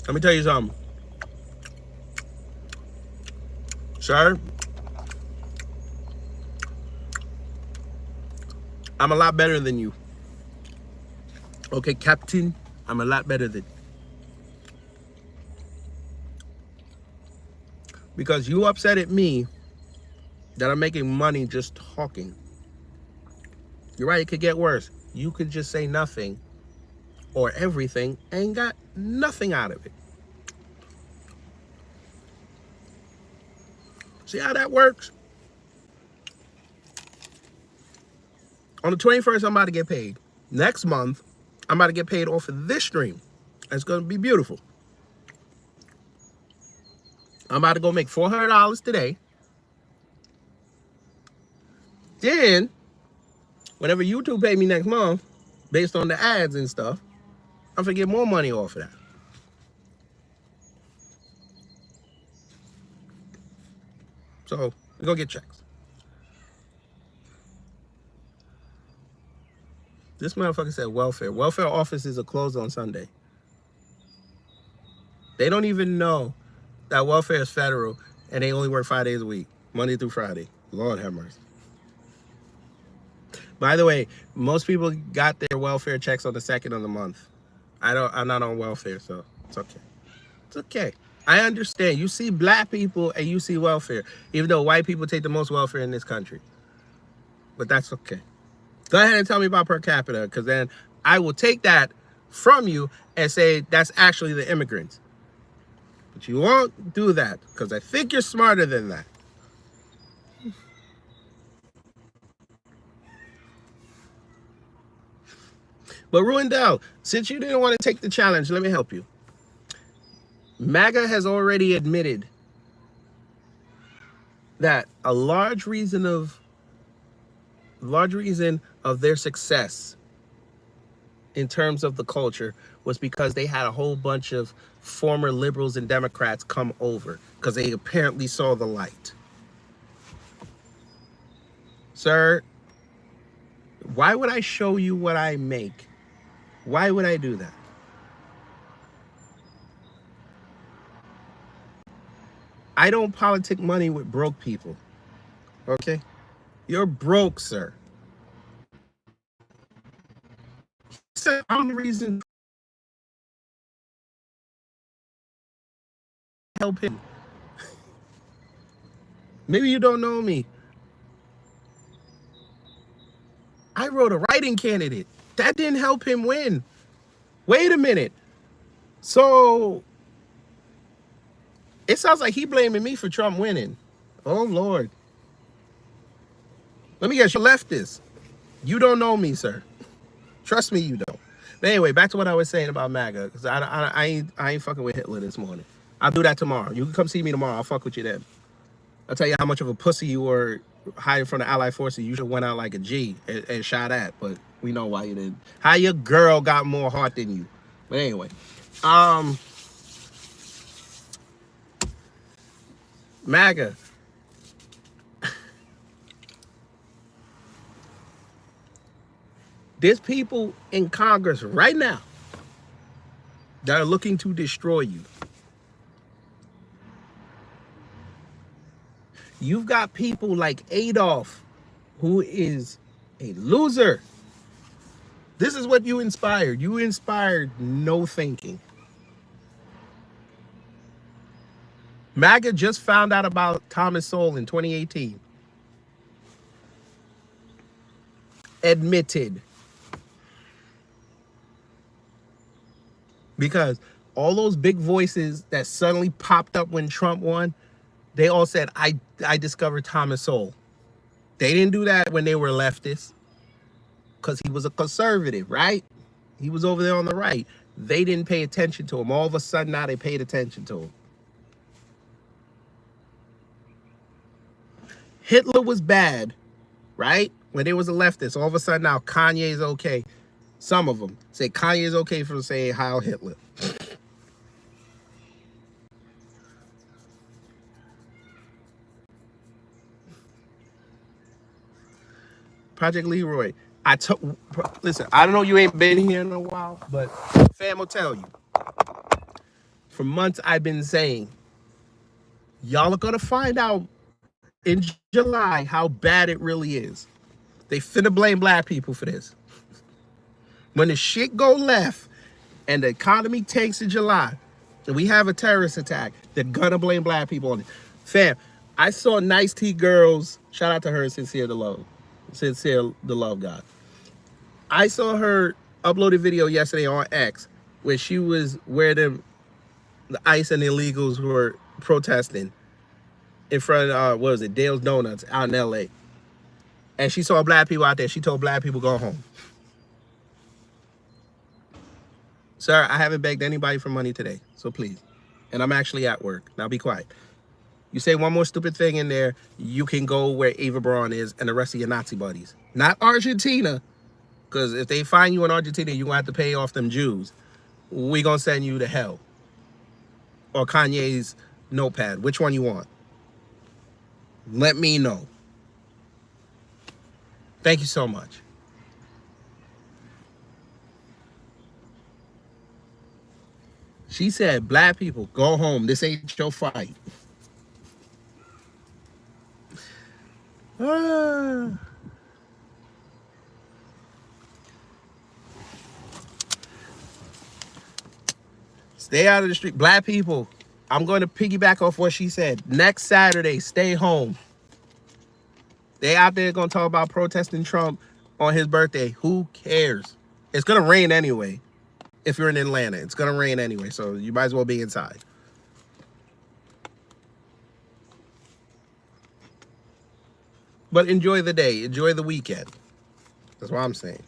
Let me tell you something. Sir, I'm a lot better than you. Okay, Captain, I'm a lot better than you. Because you upset at me that I'm making money just talking. You're right, it could get worse. You could just say nothing or everything and got nothing out of it. See how that works? On the 21st, I'm about to get paid. Next month, I'm about to get paid off of this stream. It's going to be beautiful. I'm about to go make $400 today. Then, whenever YouTube pay me next month, based on the ads and stuff, I'm going to get more money off of that. So, we go get checks. This motherfucker said welfare. Welfare offices are closed on Sunday. They don't even know that welfare is federal and they only work 5 days a week, Monday through Friday. Lord have mercy. By the way, most people got their welfare checks on the 2nd of the month. I'm not on welfare, so it's okay. It's okay. I understand. You see black people and you see welfare, even though white people take the most welfare in this country. But that's okay. Go ahead and tell me about per capita, because then I will take that from you and say that's actually the immigrants. But you won't do that, because I think you're smarter than that. But Ruindell, since you didn't want to take the challenge, let me help you. MAGA has already admitted that a large reason of their success in terms of the culture was because they had a whole bunch of former liberals and Democrats come over because they apparently saw the light. Sir, why would I show you what I make? Why would I do that? I don't politic money with broke people. Okay? You're broke, sir. So I'm the reason to help him. Maybe you don't know me. I wrote a writing candidate. That didn't help him win. Wait a minute. So it sounds like he blaming me for Trump winning. Oh, Lord. Let me guess, you leftist. You don't know me, sir. Trust me, you don't. But anyway, back to what I was saying about MAGA, because I ain't fucking with Hitler this morning. I'll do that tomorrow. You can come see me tomorrow. I'll fuck with you then. I'll tell you how much of a pussy you were hiding from the Allied forces. You should have went out like a G and shot at, but we know why you didn't. How your girl got more heart than you. But anyway, MAGA. There's people in Congress right now that are looking to destroy you. You've got people like Adolf, who is a loser. This is what you inspired. You inspired no thinking. MAGA just found out about Thomas Sowell in 2018. Admitted. Because all those big voices that suddenly popped up when Trump won, they all said, I discovered Thomas Sowell. They didn't do that when they were leftists, because he was a conservative, right? He was over there on the right. They didn't pay attention to him. All of a sudden now they paid attention to him. Hitler was bad, right? When they was a leftist, all of a sudden now Kanye's okay. Some of them say Kanye is okay for saying Heil Hitler. Project Leroy. Listen, I don't know, you ain't been here in a while, but fam will tell you. For months I've been saying, y'all are gonna find out in July how bad it really is. They finna blame black people for this. When the shit go left and the economy tanks in July, and we have a terrorist attack, they're gonna blame black people on it. Fam, I saw Nice T Girls, shout out to her, Sincere the Love God. I saw her upload a video yesterday on X where she was where the ICE and the illegals were protesting in front of, what was it, Dale's Donuts out in LA. And she saw black people out there. She told black people go home. Sir, I haven't begged anybody for money today, so please. And I'm actually at work. Now be quiet. You say one more stupid thing in there, you can go where Eva Braun is and the rest of your Nazi buddies. Not Argentina, because if they find you in Argentina, you're going to have to pay off them Jews. We're going to send you to hell. Or Kanye's notepad. Which one you want? Let me know. Thank you so much. She said, black people, go home. This ain't your fight. Stay out of the street. Black people, I'm going to piggyback off what she said. Next Saturday, stay home. They out there going to talk about protesting Trump on his birthday. Who cares? It's going to rain anyway. If you're in Atlanta, it's going to rain anyway, so you might as well be inside. But enjoy the day. Enjoy the weekend. That's what I'm saying.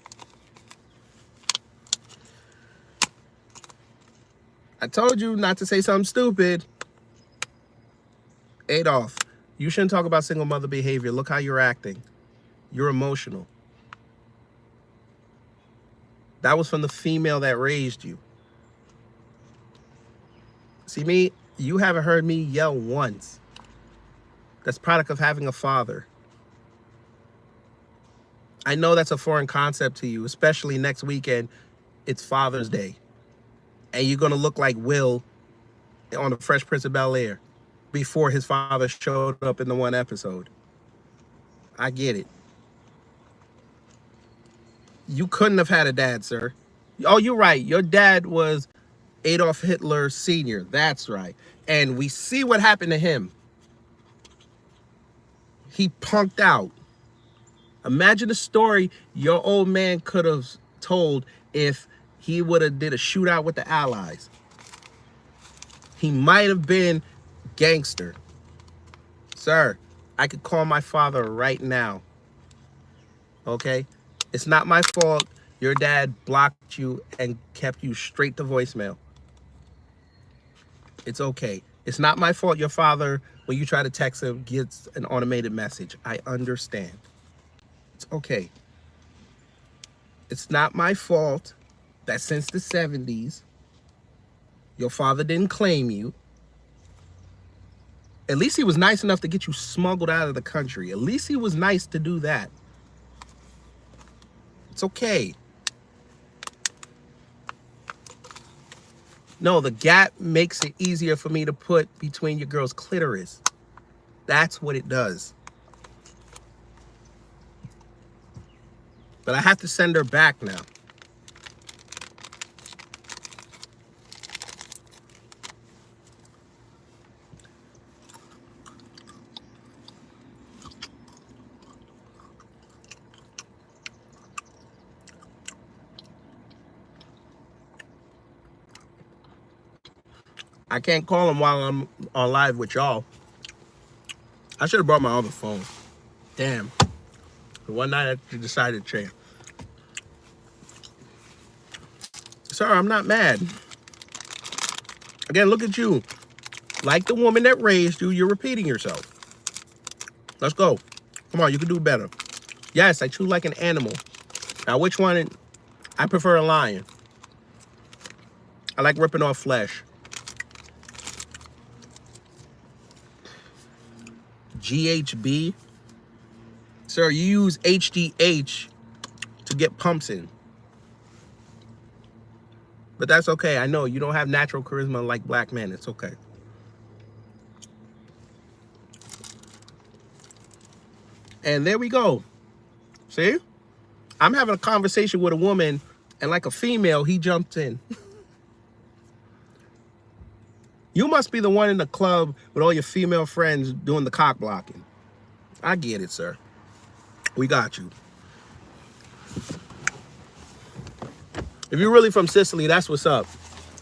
I told you not to say something stupid. Adolf, you shouldn't talk about single mother behavior. Look how you're acting. You're emotional. That was from the female that raised you. See me? You haven't heard me yell once. That's product of having a father. I know that's a foreign concept to you, especially next weekend. It's Father's Day. And you're going to look like Will on the Fresh Prince of Bel-Air before his father showed up in the one episode. I get it. You couldn't have had a dad, sir. Oh, you're right. Your dad was Adolf Hitler Sr. That's right. And we see what happened to him. He punked out. Imagine the story your old man could have told if he would have did a shootout with the Allies. He might have been gangster. Sir, I could call my father right now. Okay? It's not my fault your dad blocked you and kept you straight to voicemail. It's okay. It's not my fault your father, when you try to text him, gets an automated message. I understand. It's okay. It's not my fault that since the 70s, your father didn't claim you. At least he was nice enough to get you smuggled out of the country. At least he was nice to do that. It's okay. No, the gap makes it easier for me to put between your girl's clitoris. That's what it does. But I have to send her back now. I can't call him while I'm on live with y'all. I should have brought my other phone. Damn. The one night I decided to change. Sir, I'm not mad. Again, look at you. Like the woman that raised you, you're repeating yourself. Let's go. Come on, you can do better. Yes, I chew like an animal. Now, which one I prefer a lion. I like ripping off flesh. GHB? Sir, you use HGH to get pumps in. But that's okay. I know you don't have natural charisma like black men. It's okay. And there we go. See? I'm having a conversation with a woman, and like a female, he jumped in. You must be the one in the club with all your female friends doing the cock blocking. I get it, sir. We got you. If you're really from Sicily, that's what's up.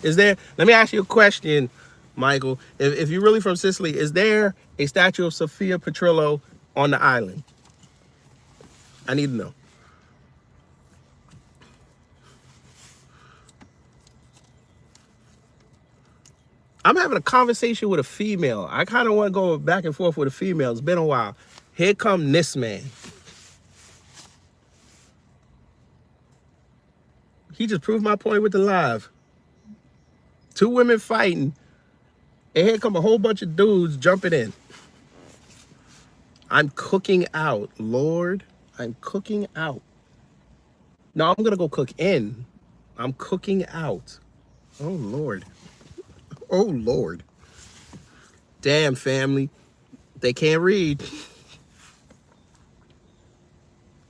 Is there, let me ask you a question, Michael. If you're really from Sicily, is there a statue of Sophia Petrillo on the island? I need to know. I'm having a conversation with a female. I kind of want to go back and forth with a female. It's been a while. Here come this man. He just proved my point with the live. Two women fighting, and here come a whole bunch of dudes jumping in. I'm cooking out, Lord. I'm cooking out. No, I'm gonna go cook in. I'm cooking out. Oh Lord. Oh Lord. Damn, family. They can't read.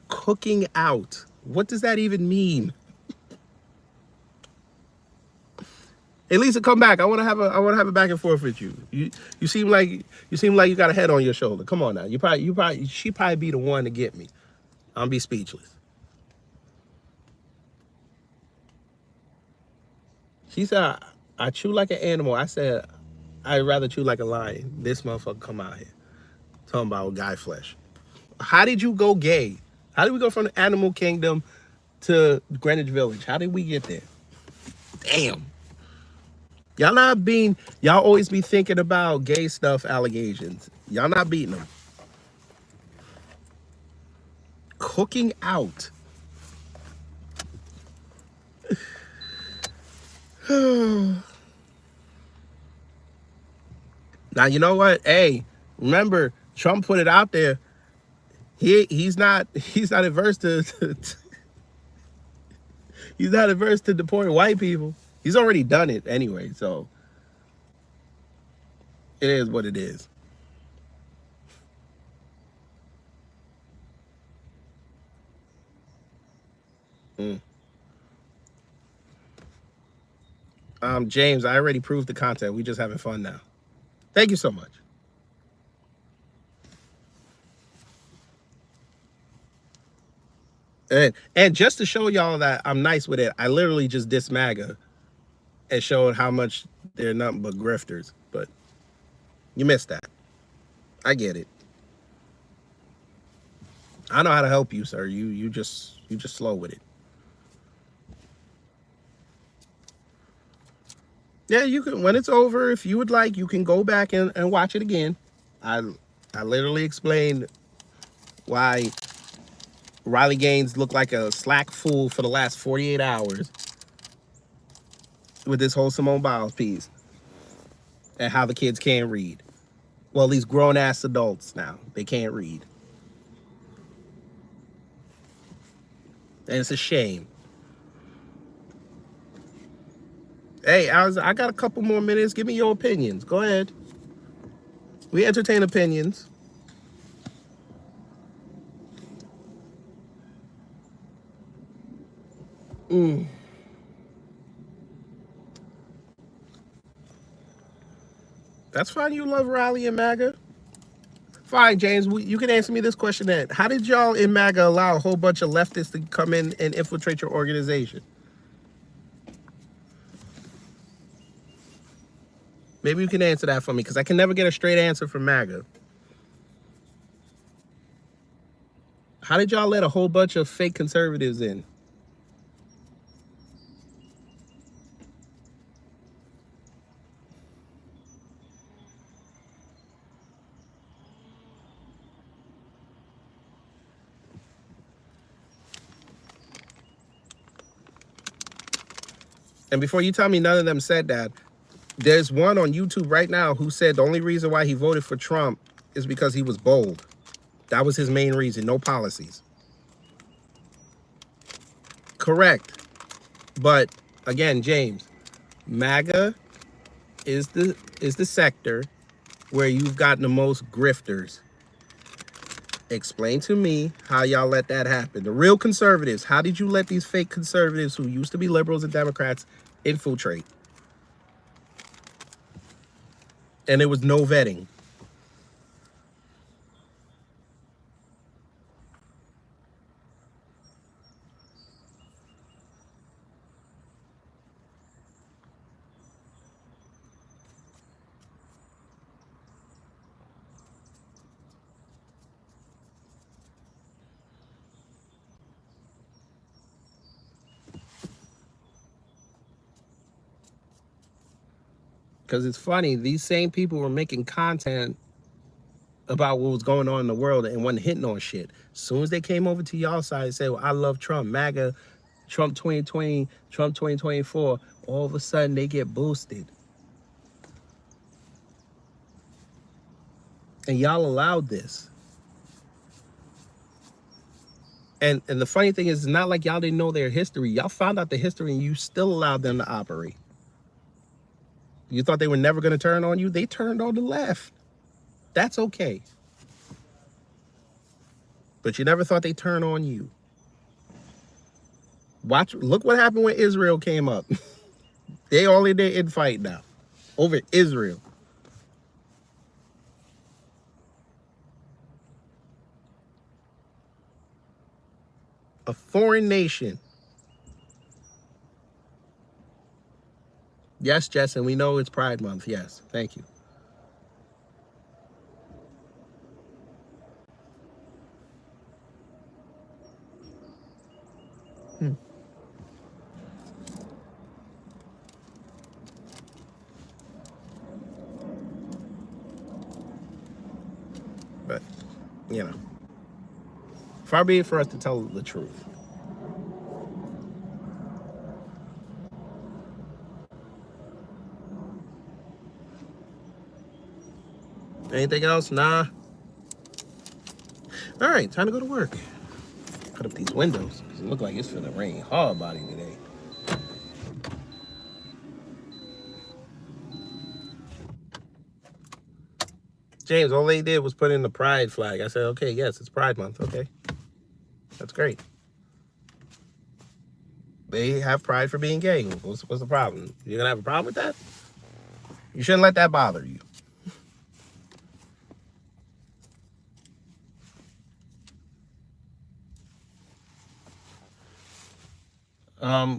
Cooking out. What does that even mean? Hey Lisa, come back. I wanna have a back and forth with you. You seem like you got a head on your shoulder. Come on now. She probably be the one to get me. I'm be speechless. She said I chew like an animal. I said I'd rather chew like a lion. This motherfucker come out here talking about guy flesh. How did you go gay? How did we go from the animal kingdom to Greenwich Village? How did we get there? Damn. Y'all always be thinking about gay stuff allegations. Y'all not beating them. Cooking out. Now, you know what? Hey, remember, Trump put it out there. He's not adverse to he's not adverse to deporting white people. He's already done it anyway, so it is what it is. James, I already proved the content. We just having fun now. Thank you so much. And just to show y'all that I'm nice with it, I literally just diss MAGA and showed how much they're nothing but grifters. But you missed that. I get it. I know how to help you, sir. You just slow with it. Yeah, you can, when it's over, if you would like, you can go back and watch it again. I literally explained why Riley Gaines looked like a slack fool for the last 48 hours with this whole Simone Biles piece and how the kids can't read. Well, these grown-ass adults now, they can't read. And it's a shame. Hey, I got a couple more minutes. Give me your opinions. Go ahead. We entertain opinions. That's fine. You love Riley and MAGA. Fine, James. You can answer me this question then. How did y'all in MAGA allow a whole bunch of leftists to come in and infiltrate your organization? Maybe you can answer that for me, because I can never get a straight answer from MAGA. How did y'all let a whole bunch of fake conservatives in? And before you tell me none of them said that, there's one on YouTube right now who said the only reason why he voted for Trump is because he was bold. That was his main reason, no policies. Correct. But again, James, MAGA is the sector where you've gotten the most grifters. Explain to me how y'all let that happen. The real conservatives, how did you let these fake conservatives who used to be liberals and Democrats infiltrate? And there was no vetting. Because it's funny, these same people were making content about what was going on in the world and wasn't hitting on shit. As soon as they came over to y'all side and said, well, I love Trump, MAGA, Trump 2020, Trump 2024, all of a sudden they get boosted. And y'all allowed this. And the funny thing is, it's not like y'all didn't know their history. Y'all found out the history and you still allowed them to operate. You thought they were never going to turn on you? They turned on the left. That's okay. But you never thought they'd turn on you. Look what happened when Israel came up. They all in there in fight now over Israel. A foreign nation. Yes, Jess, and we know it's Pride Month. Yes, thank you. But, you know, far be it for us to tell the truth. Anything else? Nah. All right, time to go to work. Put up these windows because it looks like it's finna rain hard body today. James, all they did was put in the pride flag. I said, okay, yes, it's Pride Month. Okay, that's great. They have pride for being gay. What's the problem? You're gonna have a problem with that? You shouldn't let that bother you.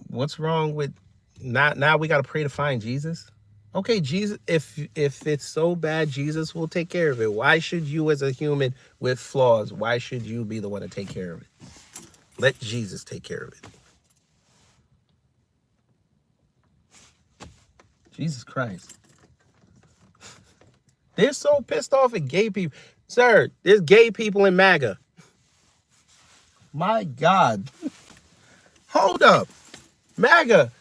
What's wrong with now we gotta pray to find Jesus? Okay, Jesus, if it's so bad, Jesus will take care of it. Why should you as a human with flaws, why should you be the one to take care of it? Let Jesus take care of it. Jesus Christ. They're so pissed off at gay people. Sir, there's gay people in MAGA. My God. Hold up. MAGA.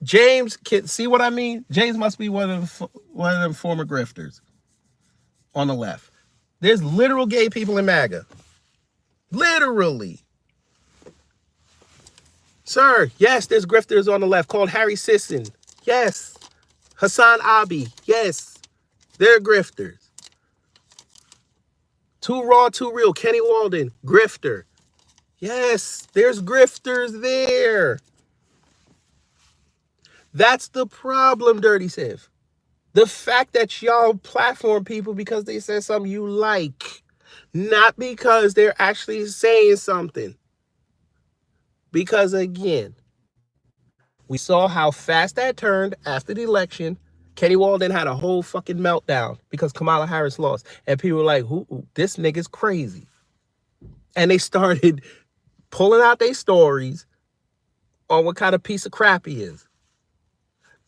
James, see what I mean? James must be one of them former grifters on the left. There's literal gay people in MAGA. Literally. Sir, yes, there's grifters on the left called Harry Sisson. Yes. Hassan Abi. Yes. They're grifters. Too Raw, Too Real. Kenny Walden. Grifter. Yes, there's grifters there. That's the problem, Dirty Siv. The fact that y'all platform people because they said something you like, not because they're actually saying something. Because again, we saw how fast that turned after the election. Kenny Walden had a whole fucking meltdown because Kamala Harris lost. And people were like, this nigga's crazy. And they started pulling out their stories on what kind of piece of crap he is.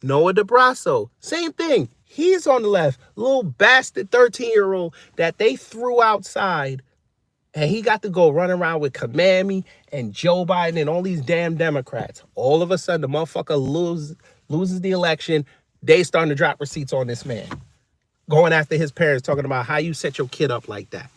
Noah DeBrasso, same thing. He's on the left. Little bastard 13-year-old that they threw outside And he got to go run around with Kamami and Joe Biden and all these damn Democrats. All of a sudden, the motherfucker loses the election. They starting to drop receipts on this man. Going after his parents, talking about how you set your kid up like that.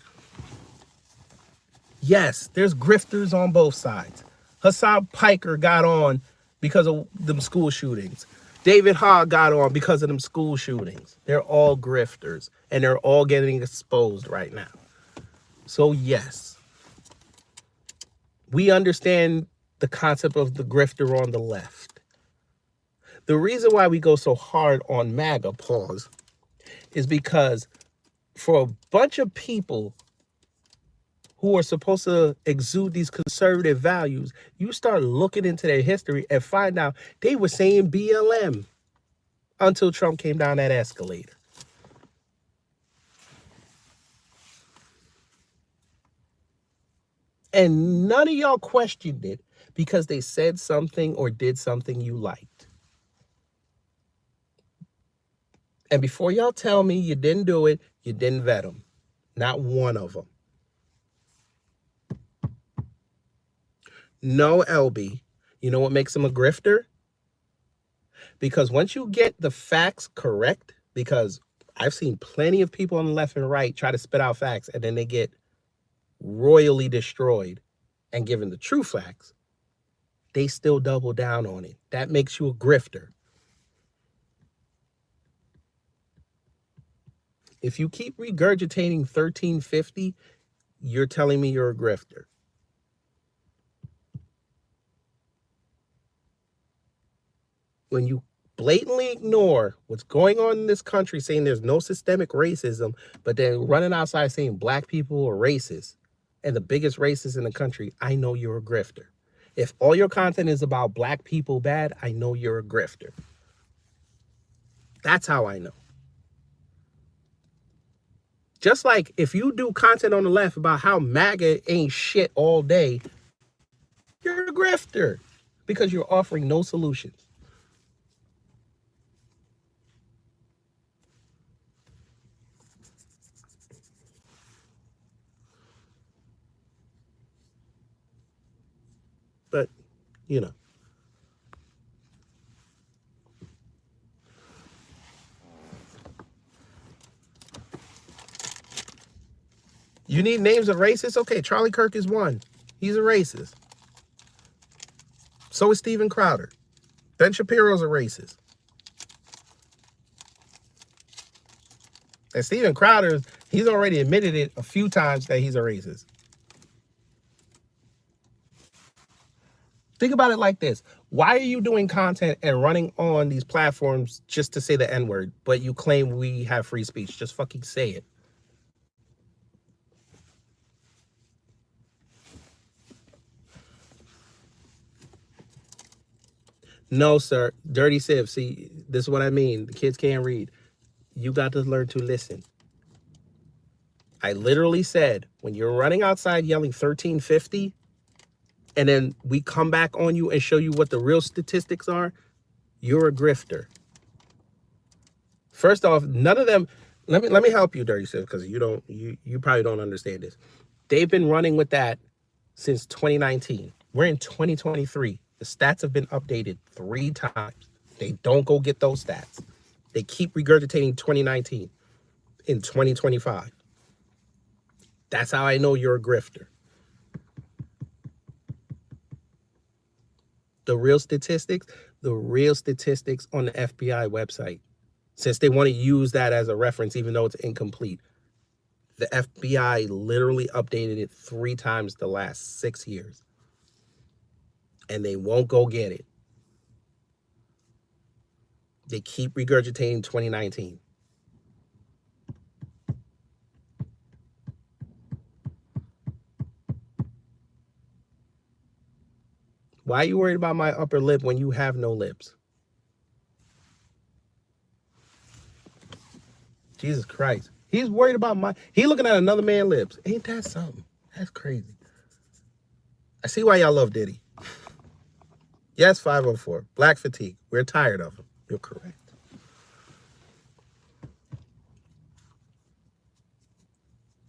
Yes, there's grifters on both sides. Hassan Piker got on because of them school shootings. David Hogg got on because of them school shootings. They're all grifters, and they're all getting exposed right now. So yes, we understand the concept of the grifter on the left. The reason why we go so hard on MAGA, pause, is because for a bunch of people who are supposed to exude these conservative values, you start looking into their history and find out they were saying BLM until Trump came down that escalator. And none of y'all questioned it because they said something or did something you liked. And before y'all tell me you didn't do it, you didn't vet them. Not one of them. No, LB. You know what makes them a grifter? Because once you get the facts correct, because I've seen plenty of people on the left and right try to spit out facts and then they get royally destroyed and given the true facts, they still double down on it. That makes you a grifter. If you keep regurgitating 1350, you're telling me you're a grifter. When you blatantly ignore what's going on in this country, saying there's no systemic racism, but then running outside saying black people are racist and the biggest racist in the country, I know you're a grifter. If all your content is about black people bad, I know you're a grifter. That's how I know. Just like if you do content on the left about how MAGA ain't shit all day, you're a grifter because you're offering no solutions. But, you know. You need names of racists? Okay, Charlie Kirk is one. He's a racist. So is Steven Crowder. Ben Shapiro's a racist. And Steven Crowder, he's already admitted it a few times that he's a racist. Think about it like this. Why are you doing content and running on these platforms just to say the N-word, but you claim we have free speech? Just fucking say it. No, sir. Dirty Civ. See, this is what I mean. The kids can't read. You got to learn to listen. I literally said, when you're running outside yelling 1350, and then we come back on you and show you what the real statistics are, you're a grifter. First off, none of them, let me help you, Dirty Civ, because you probably don't understand this. They've been running with that since 2019. We're in 2023. The stats have been updated 3 times. They don't go get those stats. They keep regurgitating 2019 in 2025. That's how I know you're a grifter. The real statistics on the FBI website, since they want to use that as a reference, even though it's incomplete. The FBI literally updated it 3 times the last 6 years. And they won't go get it. They keep regurgitating 2019. Why are you worried about my upper lip when you have no lips? Jesus Christ. He's worried about he looking at another man's lips. Ain't that something? That's crazy. I see why y'all love Diddy. Yes, 504. Black fatigue. We're tired of him. You're correct.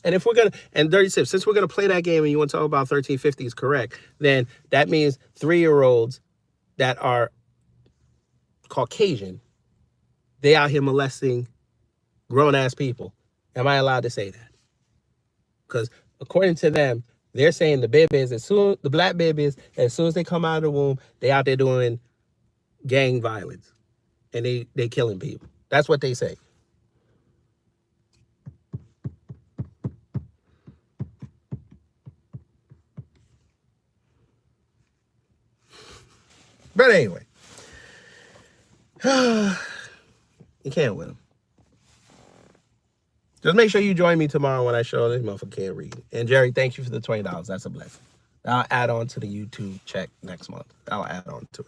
And if we're gonna, and Dirty Sip, since we're gonna play that game and you want to talk about 1350 is correct, then that means 3-year-olds that are Caucasian, they out here molesting grown ass people. Am I allowed to say that? Because according to them, they're saying the babies, the black babies, as soon as they come out of the womb, they out there doing gang violence and they killing people. That's what they say. But anyway, you can't win them. Just make sure you join me tomorrow when I show this motherfucker can't read. And Jerry, thank you for the $20. That's a blessing. I'll add on to the YouTube check next month. I'll add on to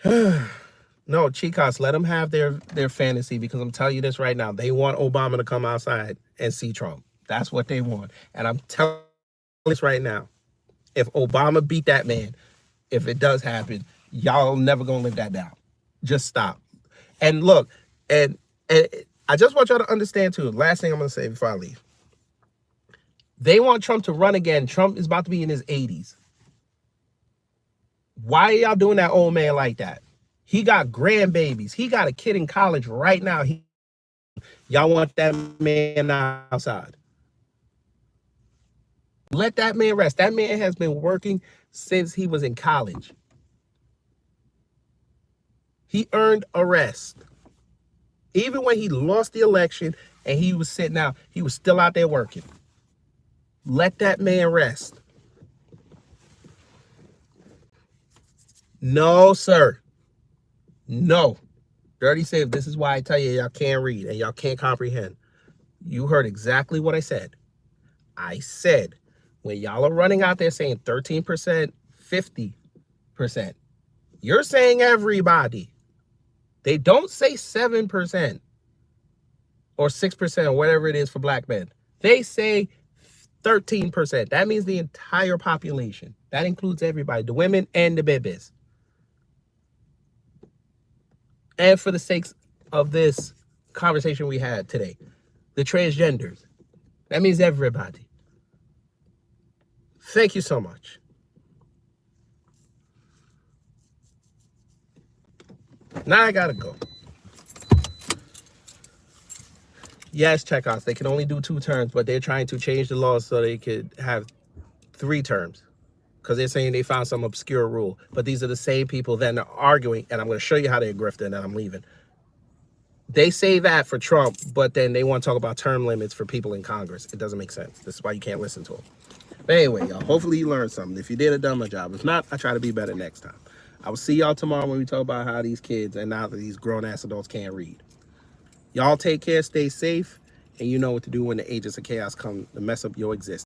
it. No, Chicas, let them have their fantasy, because I'm telling you this right now. They want Obama to come outside and see Trump. That's what they want. And I'm telling you this right now. If Obama beat that man, if it does happen, y'all never gonna live that down. Just stop. And look, and I just want y'all to understand too, last thing I'm gonna say before I leave. They want Trump to run again. Trump is about to be in his 80s. Why are y'all doing that old man like that? He got grandbabies. He got a kid in college right now. Y'all want that man outside. Let that man rest. That man has been working since he was in college. He earned a rest. Even when he lost the election and he was sitting out, he was still out there working. Let that man rest. No, sir. No. Dirty Save, this is why I tell you y'all can't read and y'all can't comprehend. You heard exactly what I said. I said, when y'all are running out there saying 13%, 50%, you're saying everybody. They don't say 7% or 6% or whatever it is for black men. They say 13%. That means the entire population. That includes everybody, the women and the babies. And for the sakes of this conversation we had today, the transgenders. That means everybody. Thank you so much. Now I gotta go. Yes, checkouts. They can only do 2 terms, but they're trying to change the laws so they could have 3 terms. Because they're saying they found some obscure rule. But these are the same people that are arguing, and I'm going to show you how they're grifting, and I'm leaving. They say that for Trump, but then they want to talk about term limits for people in Congress. It doesn't make sense. This is why you can't listen to them. But anyway, y'all, hopefully you learned something. If you did, I done my job. If not, I try to be better next time. I will see y'all tomorrow when we talk about how these kids and now that these grown-ass adults can't read. Y'all take care, stay safe, and you know what to do when the agents of chaos come to mess up your existence.